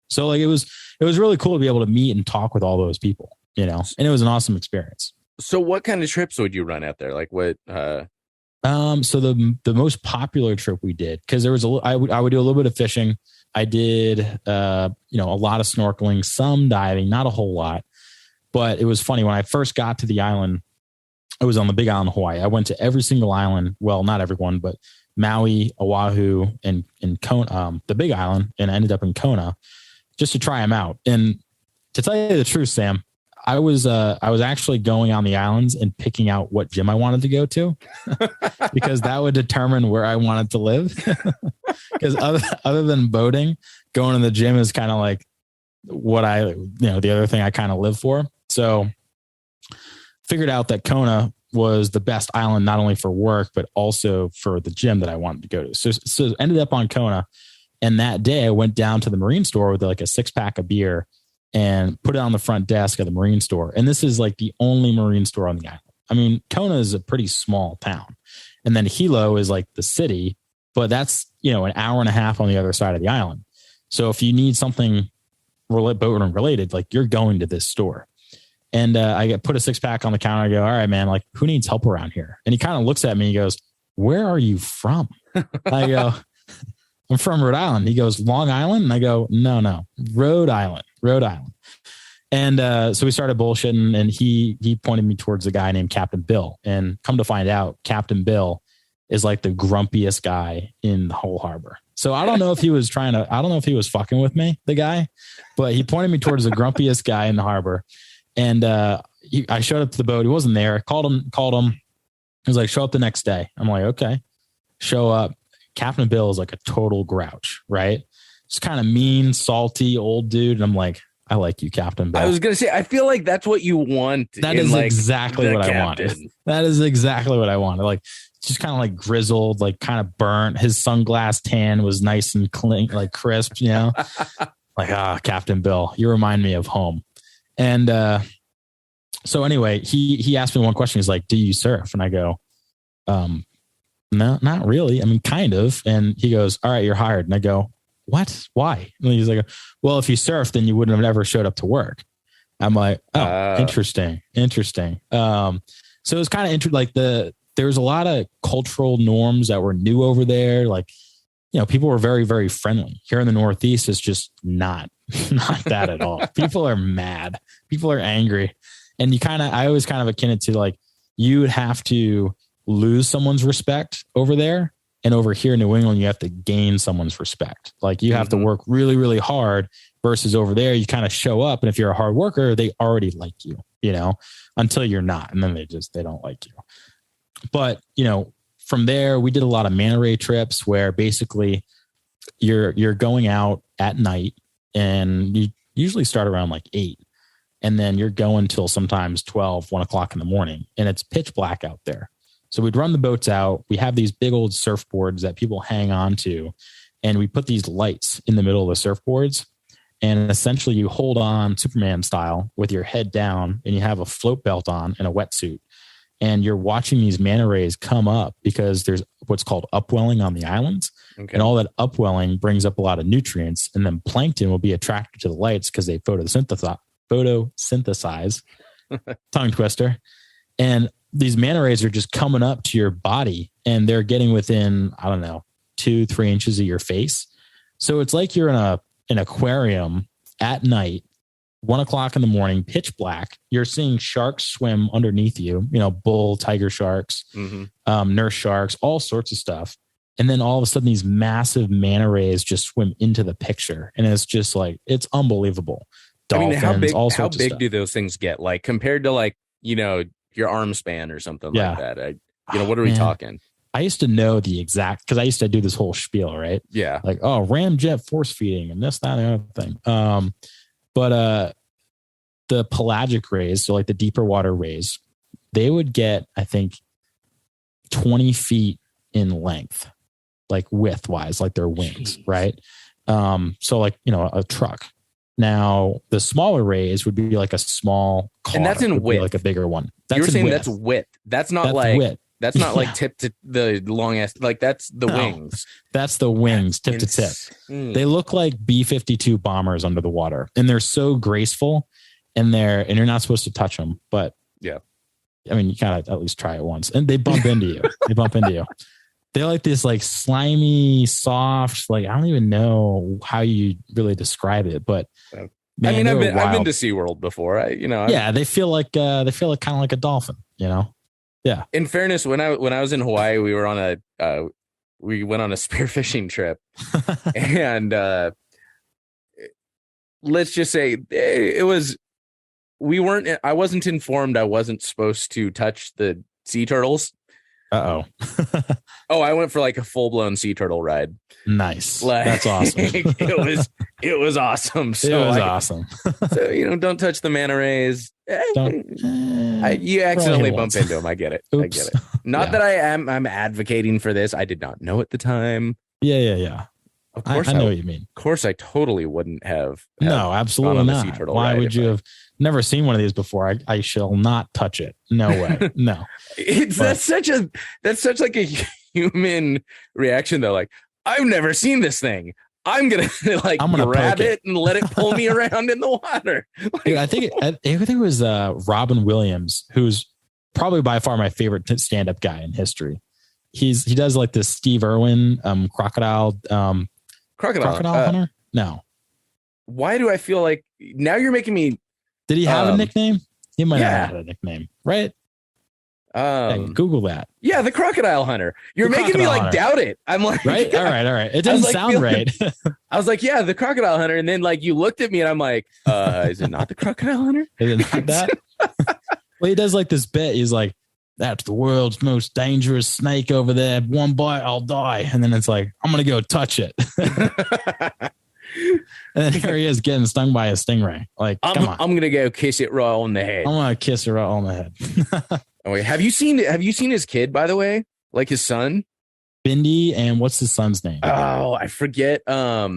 So like, it was really cool to be able to meet and talk with all those people, you know, and it was an awesome experience. So what kind of trips would you run out there? Like what, so the most popular trip we did, cause there was I would do a little bit of fishing. I did, you know, a lot of snorkeling, some diving, not a whole lot. But it was funny when I first got to the island, I was on the big island of Hawaii. I went to every single island. Well, not everyone, but Maui, Oahu, and Kona, the big island, and I ended up in Kona just to try them out. And to tell you the truth, Sam, I was actually going on the islands and picking out what gym I wanted to go to because that would determine where I wanted to live. Because other than boating, going to the gym is kind of like what the other thing I kind of live for. So figured out that Kona was the best island, not only for work, but also for the gym that I wanted to go to. So ended up on Kona. And that day I went down to the marine store with like a 6-pack of beer and put it on the front desk of the marine store. And this is like the only marine store on the island. I mean, Kona is a pretty small town. And then Hilo is like the city, but that's, you know, an hour and a half on the other side of the island. So if you need something boat related, like you're going to this store. And I put a 6-pack on the counter. I go, all right, man, like who needs help around here? And he kind of looks at me. He goes, where are you from? I go, I'm from Rhode Island. He goes, Long Island? And I go, no, Rhode Island. And so we started bullshitting and he pointed me towards a guy named Captain Bill. And come to find out, Captain Bill is like the grumpiest guy in the whole harbor. So I don't know if he was fucking with me, the guy, but he pointed me towards the grumpiest guy in the harbor. And I showed up to the boat. He wasn't there. I called him. He was like, show up the next day. I'm like, okay. Show up. Captain Bill is like a total grouch, right? Just kind of mean, salty, old dude. And I'm like, I like you, Captain Bill. I was going to say, I feel like that's what you want. That is exactly what I wanted. That is exactly what I wanted. Like, just kind of like grizzled, like kind of burnt. His sunglass tan was nice and clean, like crisp, you know? Like, Captain Bill, you remind me of home. And so anyway, he asked me one question. He's like, do you surf? And I go, no, not really. I mean, kind of. And he goes, all right, you're hired. And I go, what? Why? And he's like, well, if you surf, then you wouldn't have ever showed up to work. I'm like, oh, interesting. So it was kind of there's a lot of cultural norms that were new over there. Like, people were very, very friendly. Here in the Northeast, it's just not that at all. People are mad. People are angry. And I always kind of akin it to like, you would have to lose someone's respect over there. And over here in New England, you have to gain someone's respect. Like you have to work really, really hard versus over there, you kind of show up. And if you're a hard worker, they already like you, until you're not. And then they don't like you. But, from there, we did a lot of Manta Ray trips where basically you're going out at night and you usually start around like 8 and then you're going till sometimes 12, 1 o'clock in the morning and it's pitch black out there. So we'd run the boats out. We have these big old surfboards that people hang on to and we put these lights in the middle of the surfboards and essentially you hold on Superman style with your head down and you have a float belt on and a wetsuit. And you're watching these manta rays come up because there's what's called upwelling on the islands. Okay. And all that upwelling brings up a lot of nutrients. And then plankton will be attracted to the lights because they photosynthesize, tongue twister. And these manta rays are just coming up to your body and they're getting within, 2-3 inches of your face. So it's like you're in an aquarium at night, 1 o'clock in the morning, pitch black. You're seeing sharks swim underneath you, bull, tiger sharks, nurse sharks, all sorts of stuff. And then all of a sudden these massive manta rays just swim into the picture. And it's just like, it's unbelievable. Dolphins, how big do those things get? Like compared to like, your arm span or something like that. What are we talking? I used to know the exact, because I used to do this whole spiel, right? Yeah. Like, ramjet force feeding and this, that, and the other thing. But the pelagic rays, so like the deeper water rays, they would get, I think, 20 feet in length, like width wise, like their wings, right? So like, a truck. Now the smaller rays would be like a small car. And that's in width. Like a bigger one. You're saying that's width. That's not like width. That's not like tip to the long ass, like that's the wings. That's the wings, tip to tip. They look like B-52 bombers under the water and they're so graceful and you're not supposed to touch them, but yeah, I mean, you gotta at least try it once and they bump into you. They're like this like slimy, soft, like, I don't even know how you really describe it, but man, I've been to SeaWorld before. They feel like kind of like a dolphin, Yeah. In fairness, when I was in Hawaii, we were on we went on a spearfishing trip, and let's just say I wasn't informed I wasn't supposed to touch the sea turtles. Oh, I went for like a full blown sea turtle ride. Nice. That's awesome. it was awesome. Awesome. So, don't touch the manta rays. You accidentally bump into them. I get it. Oops. I get it. Not that I'm advocating for this. I did not know at the time. Yeah. Of course, I know what you mean. Of course, I totally wouldn't have. No, absolutely not. Why would you have never seen one of these before? I shall not touch it. No way. No. That's such like a human reaction though. Like, I've never seen this thing. I'm gonna grab it and let it pull me around in the water. Dude, I think it was Robin Williams, who's probably by far my favorite stand-up guy in history. He does like this Steve Irwin crocodile hunter. No. Why do I feel like now you're making me? Did he have a nickname? He might have had a nickname, right? Google that. Yeah, the crocodile hunter. You're making me like doubt it. I'm like, right? All right. It doesn't sound right. I was like, yeah, the crocodile hunter. And then like you looked at me and I'm like, is it not the crocodile hunter? Is it not that? Well, he does like this bit. He's like, that's the world's most dangerous snake over there. One bite, I'll die. And then it's like, I'm going to go touch it. And then here he is getting stung by a stingray. Like, come on. I'm going to go kiss it right on the head. I'm going to kiss her right on the head. Oh, wait, have you seen his kid, by the way? Like his son? Bindi, and what's his son's name? Oh, I forget. They're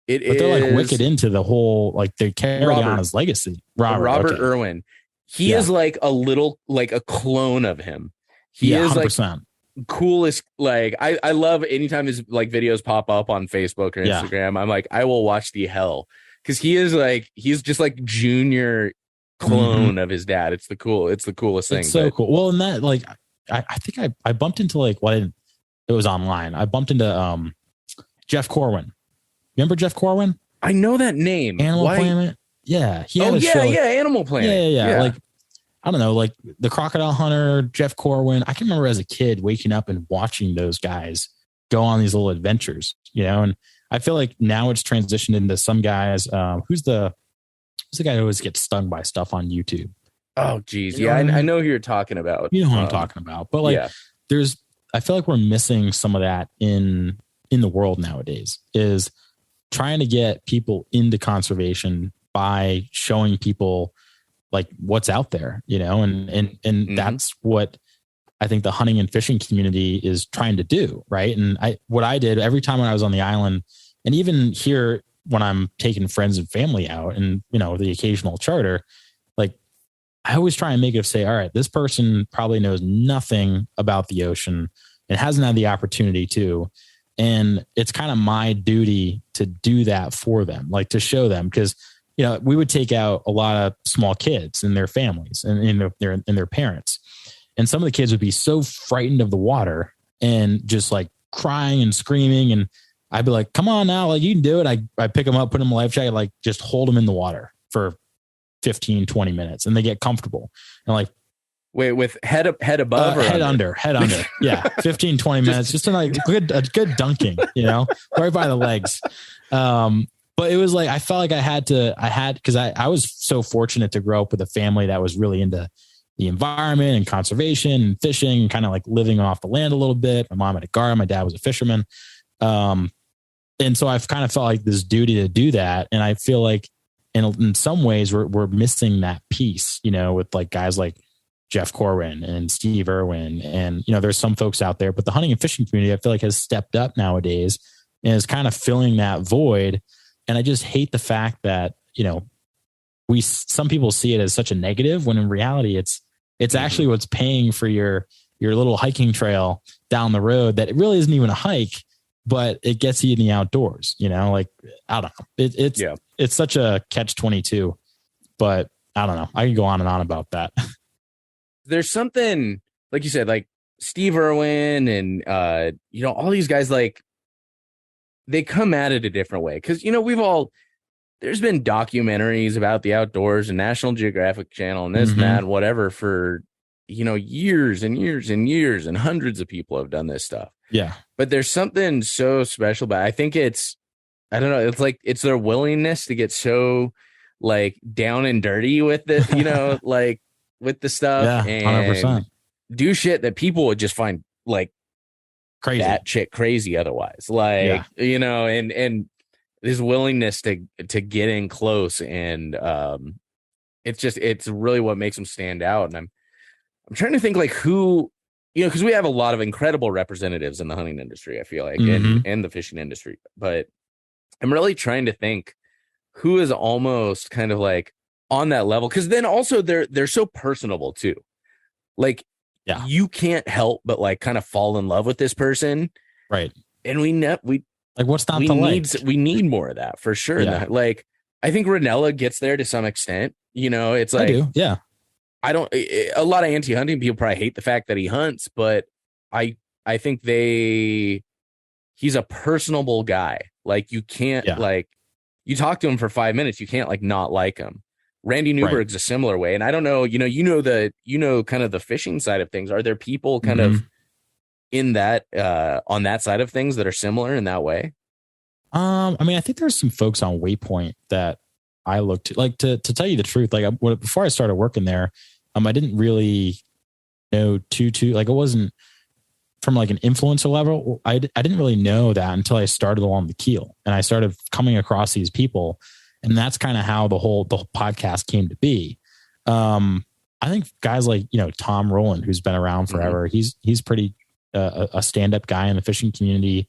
like wicked into the whole, like they carry on his legacy. Robert Irwin. He is like a little, like a clone of him. He is 100%. Like coolest. Like I love anytime his like videos pop up on Facebook or Instagram. I'm like, I will watch the hell. because he's just like junior clone of his dad. It's the coolest thing. It's so cool. Well, and that like I think I bumped into like it was online. I bumped into Jeff Corwin. Remember Jeff Corwin? I know that name. Animal Planet. Yeah, he had a show. Animal Planet. Yeah. Like I don't know, like the Crocodile Hunter, Jeff Corwin. I can remember as a kid waking up and watching those guys go on these little adventures, and I feel like now it's transitioned into some guys. Who's the guy who always gets stung by stuff on YouTube? Oh, geez. Yeah, I know who you're talking about. You know who I'm talking about. But like, I feel like we're missing some of that in the world nowadays, is trying to get people into conservation by showing people like what's out there, and that's what I think the hunting and fishing community is trying to do. Right. And what I did every time when I was on the island, and even here when I'm taking friends and family out and, the occasional charter, like I always try and make it say, all right, this person probably knows nothing about the ocean and hasn't had the opportunity to. And it's kind of my duty to do that for them, like to show them, because, we would take out a lot of small kids and their families and their parents. And some of the kids would be so frightened of the water and just like crying and screaming. And I'd be like, come on now, like you can do it. I pick them up, put them in a life jacket, like just hold them in the water for 15, 20 minutes and they get comfortable. And like, wait, with head above or head under? Head under. Yeah. 15, 20 minutes, just a good dunking, right by the legs. But it was like, I felt like because I was so fortunate to grow up with a family that was really into the environment and conservation and fishing and kind of like living off the land a little bit. My mom had a garden. My dad was a fisherman. And so I've kind of felt like this duty to do that. And I feel like in some ways we're missing that piece, with like guys like Jeff Corwin and Steve Irwin. And, there's some folks out there, but the hunting and fishing community, I feel like has stepped up nowadays and is kind of filling that void. And I just hate the fact that, some people see it as such a negative when in reality it's actually what's paying for your little hiking trail down the road that it really isn't even a hike, but it gets you in the outdoors, like, I don't know. It's such a catch-22, but I don't know. I can go on and on about that. There's something, like you said, like Steve Irwin and, all these guys, like they come at it a different way. Cause there's been documentaries about the outdoors and National Geographic Channel and this and that, whatever for, years and years and years, and hundreds of people have done this stuff. Yeah. But there's something so special about it. I think I don't know. It's like, it's their willingness to get so like down and dirty with it, like with the stuff, and 100%. Do shit that people would just find like crazy, that shit crazy otherwise. Like, and this willingness to get in close, and it's really what makes them stand out. And I'm trying to think like who, because we have a lot of incredible representatives in the hunting industry, I feel like, and the fishing industry, but I'm really trying to think who is almost kind of like on that level. Cause then also they're so personable too. Like, you can't help but like kind of fall in love with this person. Right. And we like, what's not to like? We need more of that for sure. Yeah. Like, I think Ranella gets there to some extent, it's like, I do. Yeah. I don't, a lot of anti-hunting people probably hate the fact that he hunts, but I think he's a personable guy. Like you can't like, you talk to him for 5 minutes, you can't like not like him. Randy Newberg's a similar way. And I don't know, kind of the fishing side of things. Are there people kind of in that, on that side of things that are similar in that way? I mean, I think there's some folks on Waypoint that I looked to, like, to tell you the truth. Like before I started working there, I didn't really know too, like it wasn't from like an influencer level. I didn't really know that until I started Along the Keel and I started coming across these people. And that's kind of how the whole podcast came to be. I think guys like, Tom Rowland, who's been around forever, he's pretty a stand-up guy in the fishing community.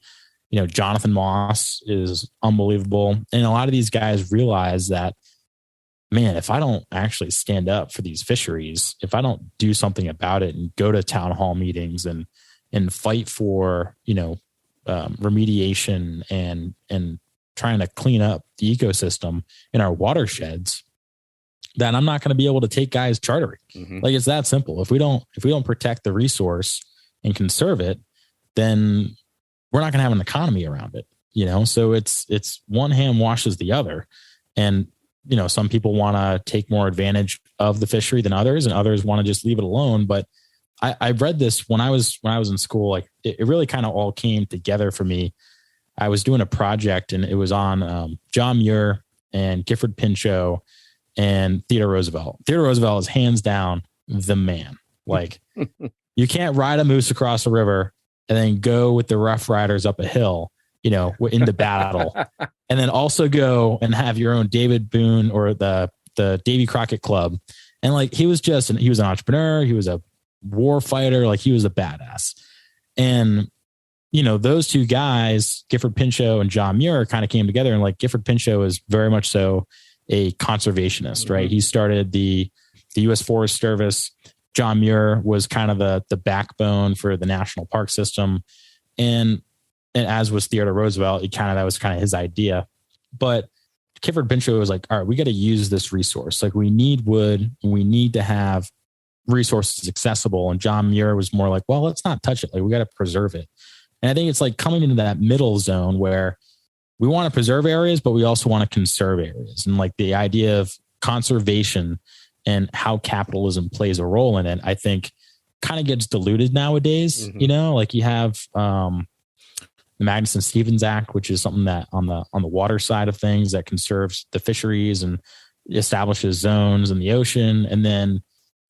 Jonathan Moss is unbelievable. And a lot of these guys realize that, man, if I don't actually stand up for these fisheries, if I don't do something about it and go to town hall meetings and fight for, remediation and trying to clean up the ecosystem in our watersheds, then I'm not going to be able to take guys chartering. Like, it's that simple. If we don't protect the resource and conserve it, then we're not going to have an economy around it, you know? So it's one hand washes the other. And, you know, some people want to take more advantage of the fishery than others, and others want to just leave it alone. But I read this when I was in school. Like, it really kind of all came together for me. I was doing a project, and it was on John Muir and Gifford Pinchot and Theodore Roosevelt. Theodore Roosevelt is hands down the man. Like, you can't ride a moose across a river and then go with the Rough Riders up a hill, you know, in the battle, and then also go and have your own David Boone or the Davy Crockett Club. And like, he was an entrepreneur. He was a war fighter. Like, he was a badass. And, you know, those two guys, Gifford Pinchot and John Muir, kind of came together. And like, Gifford Pinchot is very much so a conservationist, right? He started the U.S. Forest Service. John Muir was kind of the backbone for the national park system. And as was Theodore Roosevelt, that was kind of his idea. But Gifford Pinchot was like, all right, we got to use this resource. Like, we need wood, and we need to have resources accessible. And John Muir was more like, well, let's not touch it. Like, we got to preserve it. And I think it's like coming into that middle zone where we want to preserve areas, but we also want to conserve areas. And like, the idea of conservation and how capitalism plays a role in it, I think kind of gets diluted nowadays. You know, like, you have the Magnuson-Stevens Act, which is something that on the water side of things that conserves the fisheries and establishes zones in the ocean. And then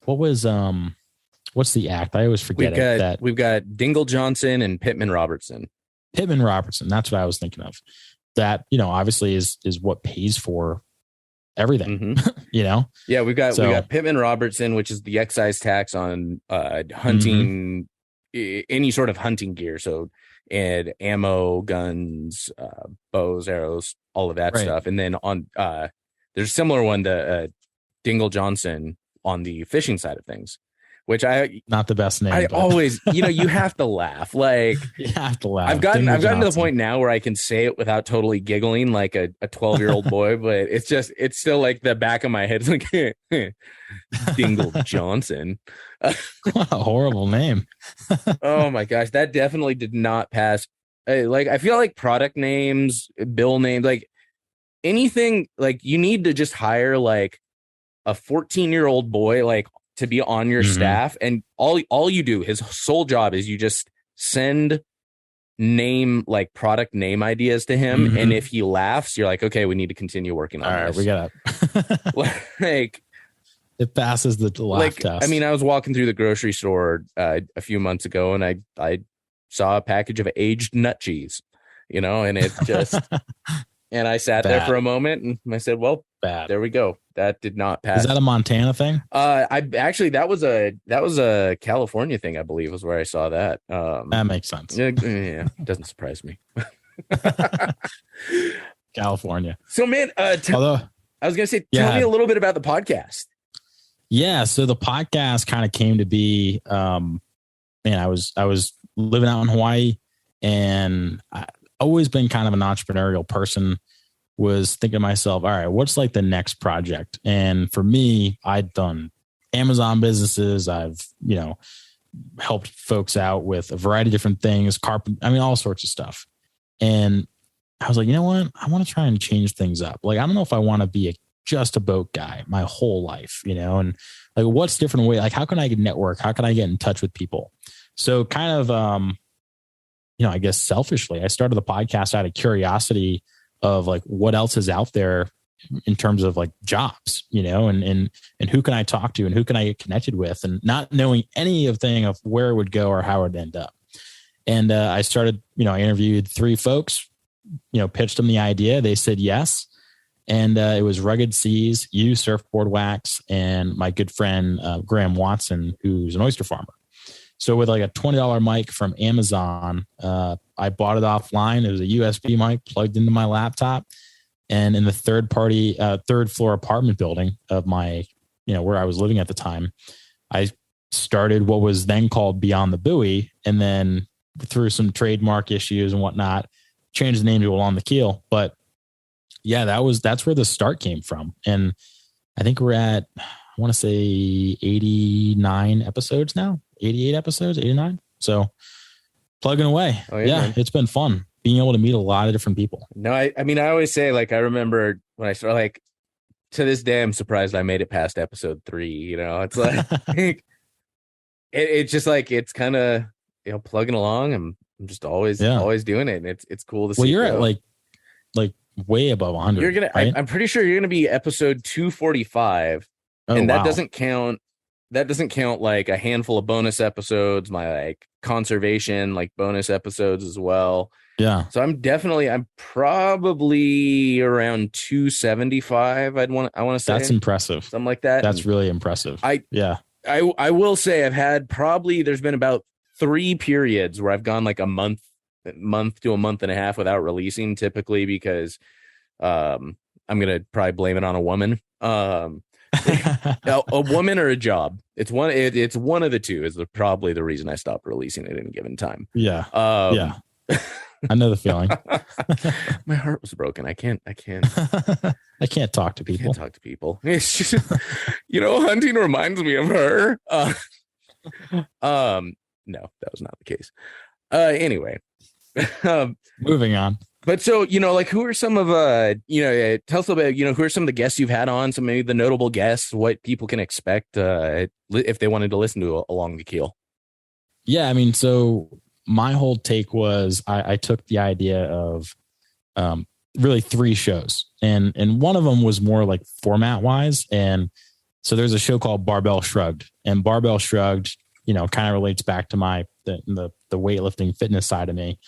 what's the act? I always forget We've got Dingle Johnson and Pittman Robertson. That's what I was thinking of. That, you know, obviously is what pays for everything, you know? Yeah, we got Pittman Robertson, which is the excise tax on hunting, any sort of hunting gear. So, and ammo, guns, bows, arrows, all of that stuff. And then on there's a similar one, the Dingle Johnson on the fishing side of things, which not the best name. I always, you know, you have to laugh. Like, you have to laugh. I've gotten to the point now where I can say it without totally giggling like a 12-year-old boy, but it's still like the back of my head. It's like Dingle Johnson. What a horrible name. Oh my gosh. That definitely did not pass. Like, I feel like product names, bill names, like anything, like, you need to just hire like a 14-year-old boy, like, to be on your staff, and all you do, his sole job is you just send product name ideas to him, and if he laughs, you're like, okay, we need to continue working on this. We got like, it passes the laugh test. I mean, I was walking through the grocery store a few months ago, and I saw a package of aged nut cheese, you know, and it just and I sat there for a moment, and I said, well, there we go. That did not pass. Is that a Montana thing? That was a California thing, I believe, was where I saw that. That makes sense. Yeah, doesn't surprise me. California. So, man, I was gonna say, tell me a little bit about the podcast. Yeah, so the podcast kind of came to be. I was living out in Hawaii, and I always been kind of an entrepreneurial person. Was thinking to myself, all right, what's like the next project? And for me, I'd done Amazon businesses. I've, you know, helped folks out with a variety of different things, all sorts of stuff. And I was like, you know what? I want to try and change things up. Like, I don't know if I want to be just a boat guy my whole life, you know, and like, what's different way? Like, how can I network? How can I get in touch with people? So kind of, I guess selfishly, I started the podcast out of curiosity of like, what else is out there in terms of like jobs, you know, and who can I talk to and who can I get connected with, and not knowing anything of where it would go or how it would end up. And I started, I interviewed 3 folks, pitched them the idea. They said yes. And it was Rugged Seas, Surfboard Wax, and my good friend, Graham Watson, who's an oyster farmer. So with like a $20 mic from Amazon, I bought it offline. It was a USB mic plugged into my laptop. And in the third floor apartment building of my, where I was living at the time, I started what was then called Beyond the Buoy. And then through some trademark issues and whatnot, changed the name to Along the Keel. But Yeah, that's where the start came from. And I think we're at, I want to say 89 episodes now, 88 episodes, 89. So plugging away. Oh, yeah, it's been fun being able to meet a lot of different people. No, I mean, I always say, like, I remember when I started, like, to this day, I'm surprised I made it past episode 3. You know, it's like, it's just like, it's kind of, you know, plugging along. I'm just always doing it. And it's cool to see. Well, you're at like way above 100. You're going right? to, I'm pretty sure you're going to be episode 245. And that doesn't count. That doesn't count like a handful of bonus episodes, my like conservation, like bonus episodes as well. Yeah. So I'm probably around 275. I want to say that's impressive. Something like that. That's really impressive. I will say I've had there's been about 3 periods where I've gone like a month to a month and a half without releasing, typically because I'm going to probably blame it on a woman. A woman or a job. It's one of the two is probably the reason I stopped releasing it in a given time. Yeah. I know the feeling. My heart was broken. I can't I can't talk to people. It's just, hunting reminds me of her. No, that was not the case. Anyway, moving on. But so, like, who are some of, tell us a little bit, who are some of the guests you've had on, some maybe the notable guests, what people can expect if they wanted to listen to Along the Keel? Yeah, I mean, so my whole take was I took the idea of really 3 shows, and one of them was more like format wise. And so there's a show called Barbell Shrugged, and Barbell Shrugged, kind of relates back to the weightlifting fitness side of me.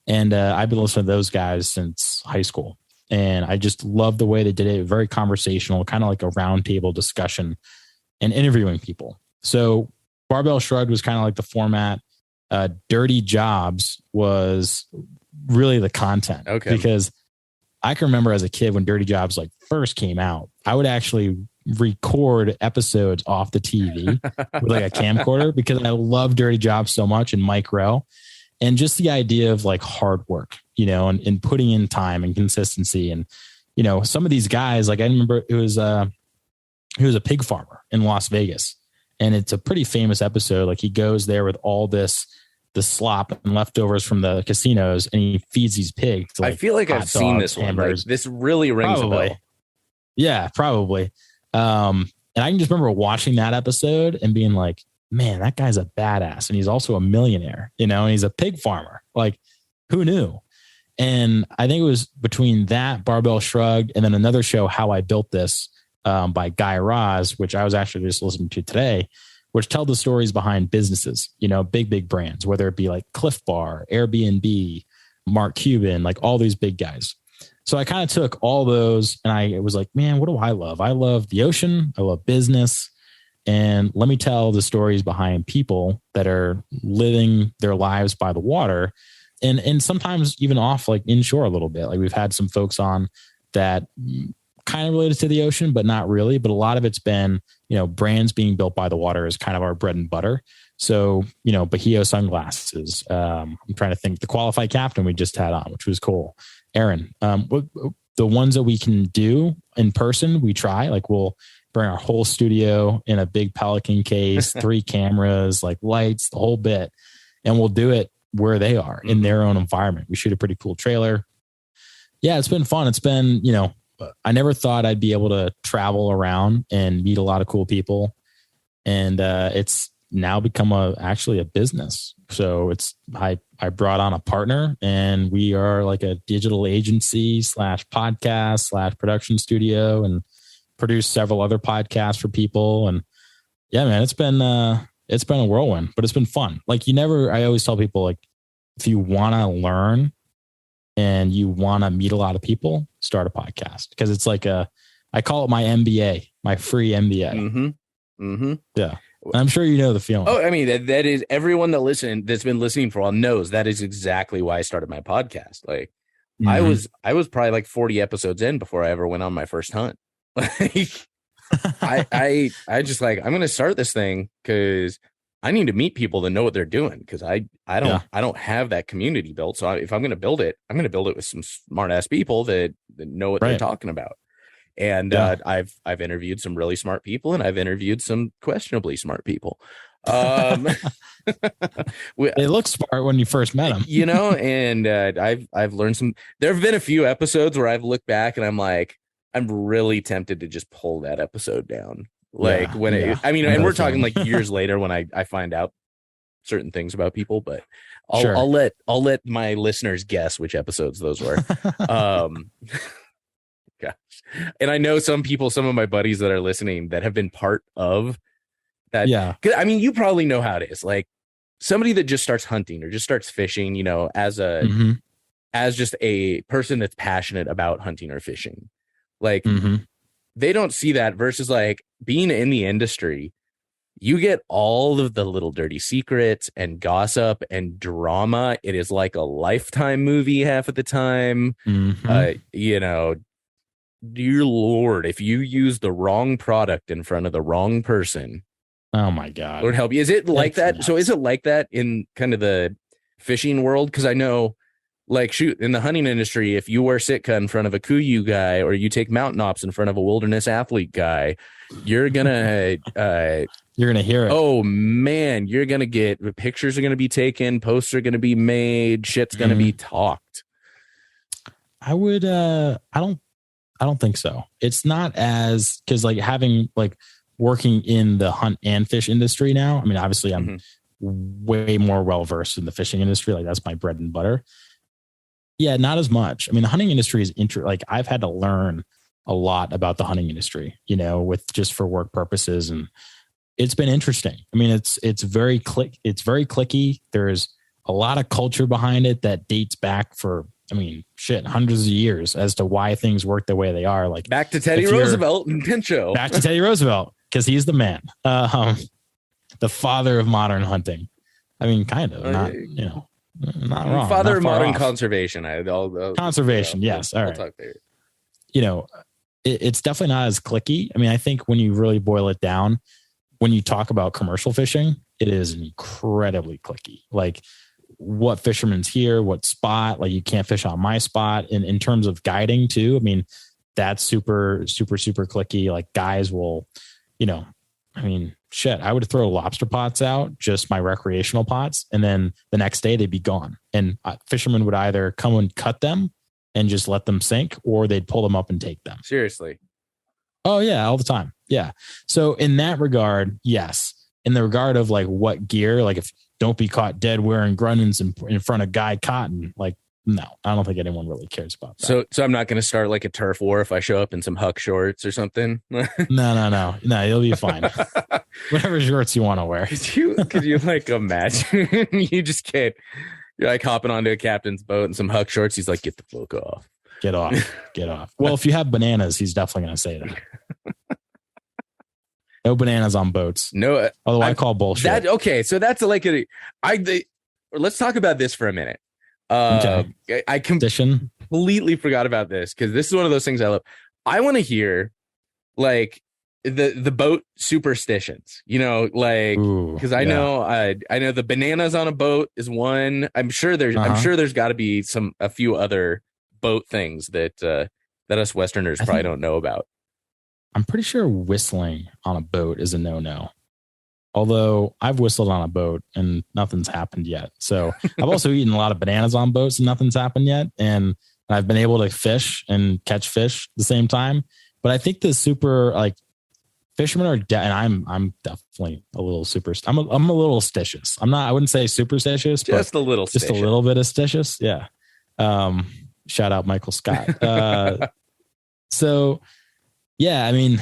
And I've been listening to those guys since high school. And I just love the way they did it. Very conversational, kind of like a roundtable discussion and interviewing people. So Barbell Shrugged was kind of like the format. Dirty Jobs was really the content. Okay. Because I can remember as a kid when Dirty Jobs like first came out, I would actually record episodes off the TV with like a camcorder because I love Dirty Jobs so much, and Mike Rowe. And just the idea of like hard work, and putting in time and consistency. And, some of these guys, like I remember he was a pig farmer in Las Vegas, and it's a pretty famous episode. Like he goes there with all the slop and leftovers from the casinos, and he feeds these pigs. I feel like I've seen this one. Like, this really rings a bell. Yeah, probably. And I can just remember watching that episode and being like, man, that guy's a badass. And he's also a millionaire, and he's a pig farmer. Like, who knew? And I think it was between that, Barbell Shrugged, and then another show, How I Built This, by Guy Raz, which I was actually just listening to today, which tell the stories behind businesses, big brands, whether it be like Cliff Bar, Airbnb, Mark Cuban, like all these big guys. So I kind of took all those and I was like, man, what do I love? I love the ocean. I love business. And let me tell the stories behind people that are living their lives by the water, and sometimes even off like inshore a little bit. Like we've had some folks on that kind of related to the ocean, but not really. But a lot of it's been, brands being built by the water is kind of our bread and butter. So, Bahio sunglasses. I'm trying to think. The Qualified Captain we just had on, which was cool. Aaron, the ones that we can do in person, we try. Like we'll bring our whole studio in a big Pelican case, 3 cameras, like lights, the whole bit. And we'll do it where they are in their own environment. We shoot a pretty cool trailer. Yeah, it's been fun. It's been, I never thought I'd be able to travel around and meet a lot of cool people. And it's now become actually a business. So I brought on a partner, and we are like a digital agency / podcast / production studio, and produce several other podcasts for people. And yeah, man, it's been a whirlwind, but it's been fun. Like I always tell people, like, if you want to learn and you want to meet a lot of people, start a podcast, because it's like I call it my MBA, my free MBA. Mm-hmm. Mm-hmm. Yeah. And I'm sure you know the feeling. Oh, I mean, that is everyone that's been listening for a while knows that is exactly why I started my podcast. Like I was probably like 40 episodes in before I ever went on my first hunt. Like I just like, I'm going to start this thing because I need to meet people that know what they're doing. Because I don't have that community built. So if I'm going to build it, I'm going to build it with some smart ass people that know what they're talking about. And I've interviewed some really smart people, and I've interviewed some questionably smart people. They look smart when you first met them, you know, and I've learned some. There have been a few episodes where I've looked back and I'm like, I'm really tempted to just pull that episode down. Like and we're talking like years later when I find out certain things about people, but I'll let my listeners guess which episodes those were. Gosh. And I know some of my buddies that are listening that have been part of that. Yeah. I mean, you probably know how it is. Like somebody that just starts hunting or just starts fishing, you know, as just a person that's passionate about hunting or fishing. Like they don't see that versus like being in the industry. You get all of the little dirty secrets and gossip and drama. It is like a Lifetime movie half of the time. You know, dear Lord, if you use the wrong product in front of the wrong person, oh my God, Lord help you. Is it like that? Nuts. So is it like that in kind of the fishing world? Because I know, like, shoot, in the hunting industry, if you wear Sitka in front of a Kuyu guy or you take mountain ops in front of a wilderness athlete guy, you're gonna hear it. Oh man, you're gonna get pictures are gonna be taken, posts are gonna be made, shit's gonna be talked. I would I don't think so. It's not as, because like having like working in the hunt and fish industry now. I mean, obviously I'm way more well versed in the fishing industry. Like that's my bread and butter. Yeah, not as much. I mean, the hunting industry is like I've had to learn a lot about the hunting industry, you know, with just for work purposes, and it's been interesting. I mean, it's very clicky. There's a lot of culture behind it that dates back for, I mean, shit, hundreds of years as to why things work the way they are. Like back to Teddy Roosevelt and Pinchot. Back to Teddy Roosevelt, because he's the man, the father of modern hunting. I mean, kind of, not, you know, not wrong. Father of modern off. Conservation. Conservation, yes. All right. You know, it's definitely not as clicky. I mean, I think when you really boil it down, when you talk about commercial fishing, it is incredibly clicky. Like what fisherman's here, what spot, like you can't fish on my spot. And in terms of guiding too, I mean, that's super, super, super clicky. Like guys will, you know, I mean, shit, I would throw lobster pots out, just my recreational pots. And then the next day they'd be gone. And fishermen would either come and cut them and just let them sink, or they'd pull them up and take them. Seriously. Oh yeah. All the time. Yeah. So in that regard, yes. In the regard of like what gear, like if don't be caught dead wearing grunnins in front of Guy Cotton, like, no, I don't think anyone really cares about that. So I'm not going to start like a turf war if I show up in some Huck shorts or something. No, you'll be fine. Whatever shorts you want to wear. Could you like imagine? You just can't. You're like hopping onto a captain's boat in some Huck shorts. He's like, get the fuck off. Get off. Well, if you have bananas, he's definitely going to say that. No bananas on boats. No. Although I call bullshit. Okay, so that's like let's talk about this for a minute. Okay. I completely forgot about this because this is one of those things I love. I want to hear like the boat superstitions, you know, like because I know the bananas on a boat is one. I'm sure there's got to be a few other boat things that us Westerners probably don't know about. I'm pretty sure whistling on a boat is a no-no. Although I've whistled on a boat and nothing's happened yet. So I've also eaten a lot of bananas on boats and nothing's happened yet. And I've been able to fish and catch fish at the same time. But I think the super like fishermen are, and I'm definitely a little I'm a little stitious. I wouldn't say superstitious, just a little bit of stitious. Yeah. Shout out Michael Scott. So yeah, I mean,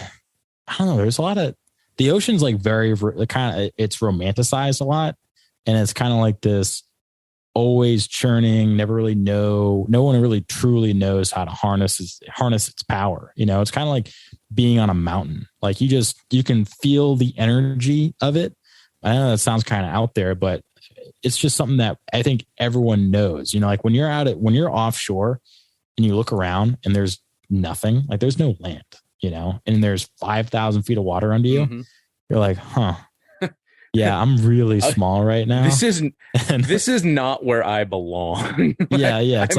I don't know. There's a lot of, the ocean's like very kind of, it's romanticized a lot. And it's kind of like this always churning, no one really truly knows how to harness its power. You know, it's kind of like being on a mountain. Like you can feel the energy of it. I know that sounds kind of out there, but it's just something that I think everyone knows, you know, like when you're offshore and you look around and there's nothing, like there's no land, you know, and there's 5,000 feet of water under you. Mm-hmm. You're like, huh, yeah, I'm really small right now. This is not where I belong. Yeah. It's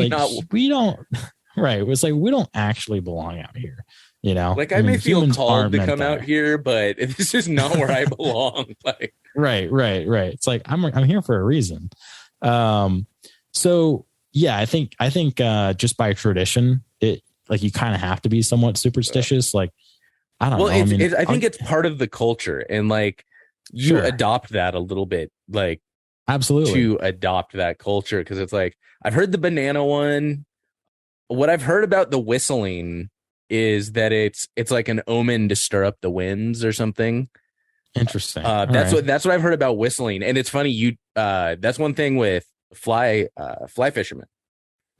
we're Right. It's like, we don't actually belong out here. You know, like I may feel called to come there. out here, but this is not where I belong. Like, right. It's like, I'm here for a reason. So yeah, I think just by tradition, it like you kind of have to be somewhat superstitious. Like, I don't know. I think it's part of the culture, and like you adopt that a little bit, like absolutely to adopt that culture. Because it's like, I've heard the banana one. What I've heard about the whistling is that it's like an omen to stir up the winds or something. Interesting. That's what I've heard about whistling. And it's funny, that's one thing with fly fishermen.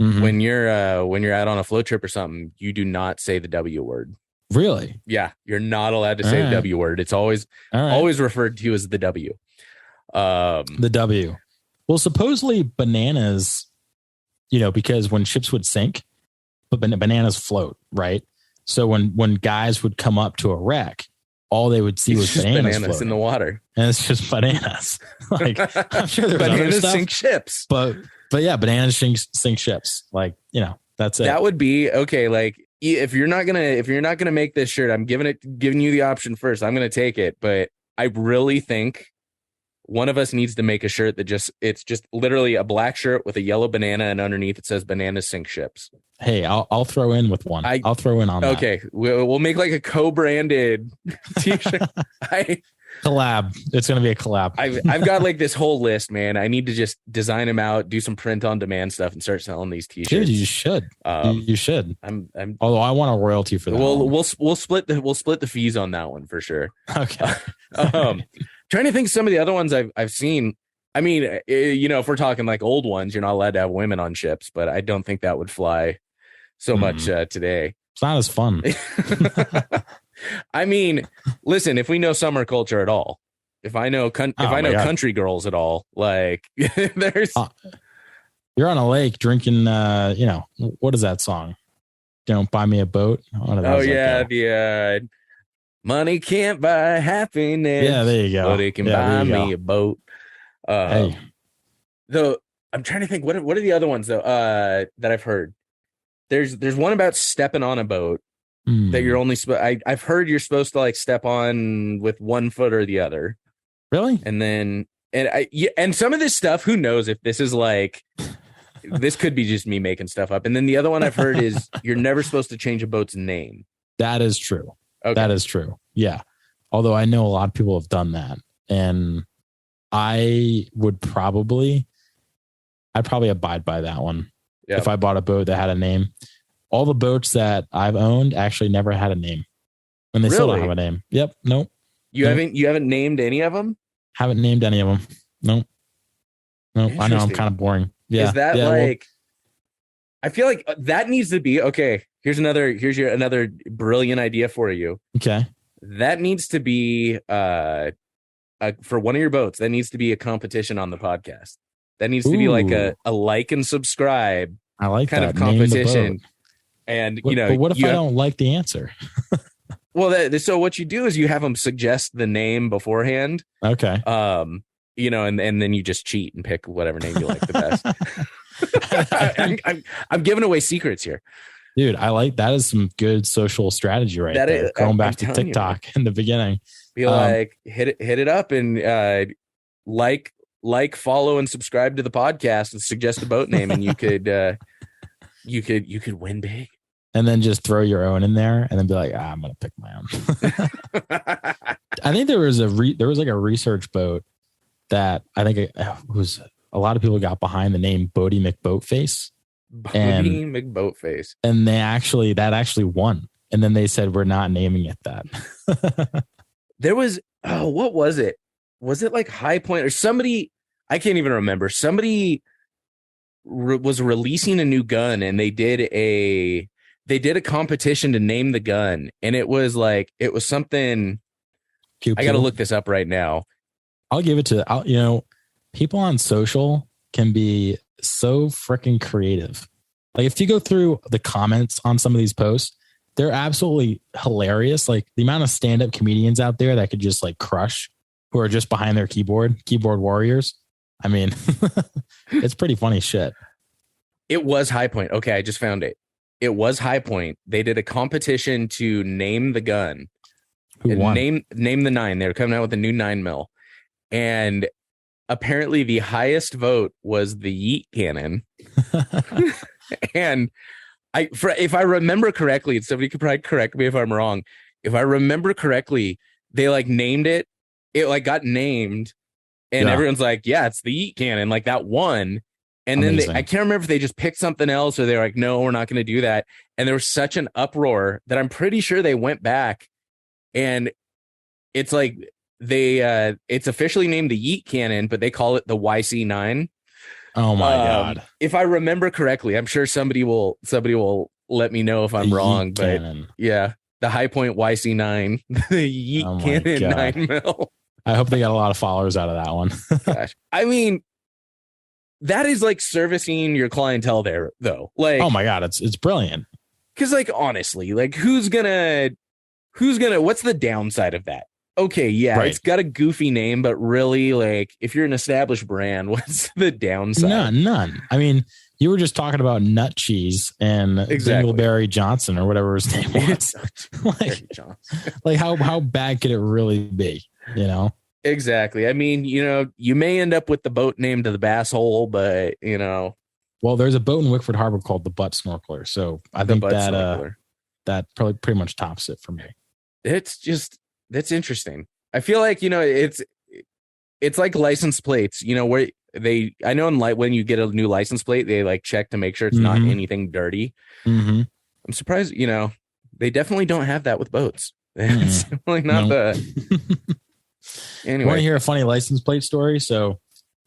Mm-hmm. When you're out on a float trip or something, you do not say the W word. Really? Yeah, you're not allowed to say the W word. It's always referred to as the W. The W. Well, supposedly bananas, because when ships would sink, but bananas float, right? So when guys would come up to a wreck, all they would see was bananas in the water, and it's just bananas. Like, I'm sure there's bananas other stuff, sink ships, but yeah, bananas sink ships. Like, that's it. That would be okay. Like, if you're not gonna make this shirt, I'm giving you the option first. I'm gonna take it, but I really think one of us needs to make a shirt that it's just literally a black shirt with a yellow banana, and underneath it says "Bananas sink ships." Hey, I'll throw in with one. I'll throw in on that. Okay, we'll make like a co-branded t-shirt. Collab. It's gonna be a collab. I've got like this whole list, man. I need to just design them out, do some print on demand stuff, and start selling these t-shirts. Dude, you should. You should. I'm. Although I want a royalty for that. We'll split the fees on that one for sure. Okay. Trying to think some of the other ones I've seen. I mean, if we're talking like old ones, you're not allowed to have women on ships, but I don't think that would fly so much today. It's not as fun. I mean, listen, if we know summer culture at all, if I know country girls at all, like there's you're on a lake drinking what is that song? Don't Buy Me a Boat. The money can't buy happiness. Yeah, there you go. But it can buy me a boat. Hey. Though I'm trying to think, what are the other ones though that I've heard? There's one about stepping on a boat that you're only I've heard you're supposed to like step on with one foot or the other. Really? And some of this stuff, who knows if this is like this could be just me making stuff up. And then the other one I've heard is you're never supposed to change a boat's name. That is true. Okay. That is true. Yeah. Although I know a lot of people have done that, and I'd probably abide by that one. Yep. If I bought a boat that had a name. All the boats that I've owned actually never had a name, and they still don't have a name. Yep. Nope. You haven't named any of them? Haven't named any of them. Nope. I know I'm kind of boring. Yeah. Is that I feel like that needs to be okay. Here's another brilliant idea for you. Okay. That needs to be for one of your boats. That needs to be a competition on the podcast. That needs to be like a like and subscribe. I like kind that of competition. And but what if I don't like the answer? Well, so what you do is you have them suggest the name beforehand. Okay. And then you just cheat and pick whatever name you like the best. I'm giving away secrets here. Dude, I like that. Is some good social strategy there. Going back to TikTok in the beginning. Be like, hit it up and like, follow, and subscribe to the podcast and suggest a boat name, and you could win big. And then just throw your own in there, and then be like, I'm gonna pick my own. I think there was like a research boat that I think it was a lot of people got behind the name Bodie McBoatface. Bodie McBoatface. And that actually won. And then they said, we're not naming it that. There was, what was it? Was it like High Point or somebody? I can't even remember. Somebody was releasing a new gun, and they did a competition to name the gun. And it was something. Pew, I got to look this up right now. I'll give it to, people on social can be so freaking creative. Like if you go through the comments on some of these posts, they're absolutely hilarious. Like the amount of stand-up comedians out there that could just like crush, who are just behind their keyboard warriors. I mean, it's pretty funny shit. It was High Point. Okay, I just found it. it was High Point. They did a competition to name the gun. Who won? Name the 9. They were coming out with a new 9mm. And apparently the highest vote was the Yeet cannon. And if I remember correctly, and somebody could probably correct me if I'm wrong. If I remember correctly, they like named it. It like got named, and everyone's like, "Yeah, it's the Yeet cannon." Like that won. And then I can't remember if they just picked something else or they're like, "No, we're not going to do that." And there was such an uproar that I'm pretty sure they went back, and it's like it's officially named the Yeet cannon, but they call it the YC9. Oh my God. If I remember correctly, I'm sure somebody will let me know if I'm wrong, but cannon. Yeah, the High Point YC9, the Yeet cannon 9mm. I hope they got a lot of followers out of that one. Gosh. I mean, that is like servicing your clientele there though. Like, oh my God, it's brilliant. Cause like, honestly, like what's the downside of that? Okay, yeah, right. It's got a goofy name, but really, like, if you're an established brand, what's the downside? None. I mean, you were just talking about Nut Cheese and Dingleberry Johnson or whatever his name was. like how bad could it really be? You know? Exactly. I mean, you know, you may end up with the boat named the Bass Hole, but you know. Well, there's a boat in Wickford Harbor called the Butt Snorkeler, so I think that probably pretty much tops it for me. That's interesting. I feel like, you know, it's like license plates, you know, where I know when you get a new license plate, they like check to make sure it's not anything dirty. Mm-hmm. I'm surprised, you know, they definitely don't have that with boats. It's definitely not Anyway. Want to hear a funny license plate story? So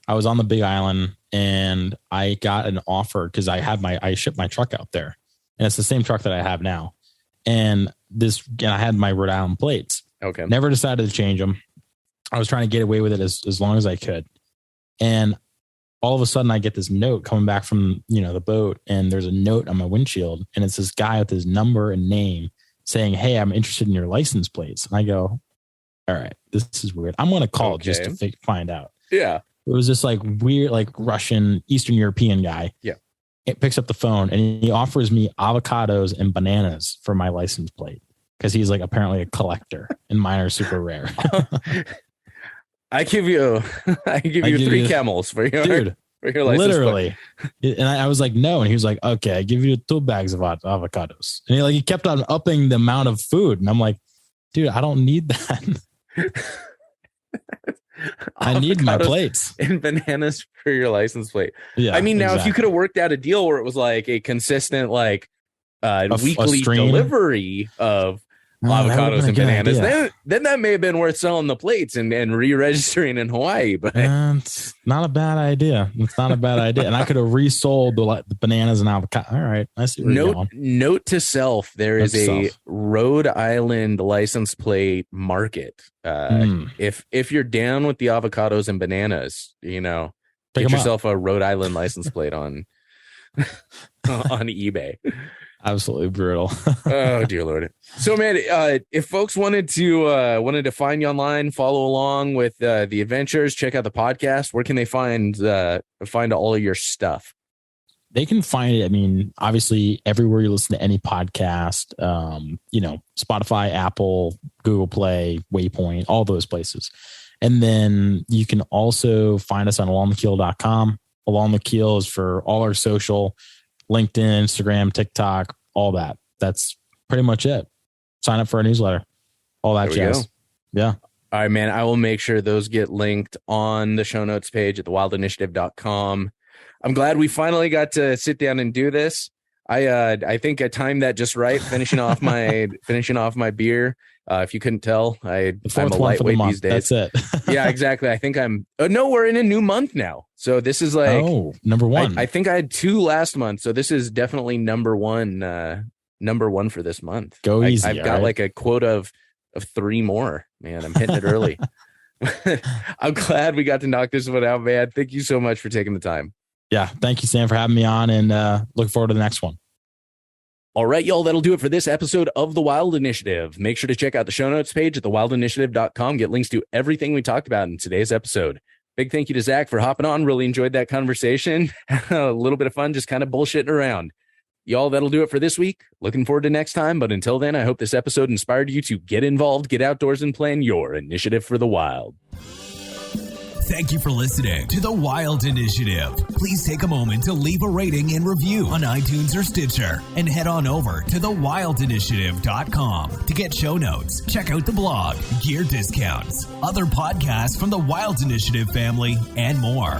I was on the Big Island and I got an offer because I shipped my truck out there, and it's the same truck that I have now. And I had my Rhode Island plates. Okay. Never decided to change them. I was trying to get away with it as long as I could. And all of a sudden I get this note coming back from, you know, the boat, and there's a note on my windshield, and it's this guy with his number and name saying, "Hey, I'm interested in your license plates." And I go, all right, this is weird. I'm going to call just to find out. Yeah. It was this like weird, like Russian, Eastern European guy. Yeah. It picks up the phone and he offers me avocados and bananas for my license plate, because he's like apparently a collector and mine are super rare. I give you 3 camels for your license literally plate. And I was like, no. And he was like, okay, I give you 2 bags of avocados. And he kept on upping the amount of food. And I'm like, dude, I don't need that. I need my plates and bananas for your license plate. Yeah, I mean, now if you could have worked out a deal where it was like a consistent, like weekly delivery of avocados and bananas, then that may have been worth selling the plates and re-registering in Hawaii. But it's not a bad idea. It's not a bad idea. And I could have resold the bananas and avocado. All right, I see where you're going. Note to self: there is a Rhode Island license plate market. If you're down with the avocados and bananas, you know, get yourself a Rhode Island license plate on eBay. Absolutely brutal. Oh dear Lord. So man, if folks wanted to find you online, follow along with the adventures, check out the podcast, where can they find all of your stuff? They can find it, I mean, obviously everywhere you listen to any podcast, you know, Spotify, Apple, Google Play, Waypoint, all those places. And then you can also find us on alongthekeel.com. Along the Keel is for all our social, LinkedIn, Instagram, TikTok, all that. That's pretty much it. Sign up for our newsletter. All that jazz. Yeah. All right, man. I will make sure those get linked on the show notes page at thewildinitiative.com. I'm glad we finally got to sit down and do this. I think I timed that just right, finishing off my beer. If you couldn't tell, I'm a lightweight these days. That's it. Yeah, exactly. I think we're in a new month now. So this is like number 1. I think I had 2 last month. So this is definitely number one for this month. Go easy. I've got like a quota of 3 more, man. I'm hitting it early. I'm glad we got to knock this one out, man. Thank you so much for taking the time. Yeah. Thank you, Sam, for having me on, and look forward to the next one. All right, y'all, that'll do it for this episode of The Wild Initiative. Make sure to check out the show notes page at thewildinitiative.com. Get links to everything we talked about in today's episode. Big thank you to Zach for hopping on. Really enjoyed that conversation. A little bit of fun, just kind of bullshitting around. y'all, that'll do it for this week. Looking forward to next time. But until then, I hope this episode inspired you to get involved, get outdoors, and plan your initiative for the wild. Thank you for listening to The Wild Initiative. Please take a moment to leave a rating and review on iTunes or Stitcher, and head on over to thewildinitiative.com to get show notes, check out the blog, gear discounts, other podcasts from the Wild Initiative family, and more.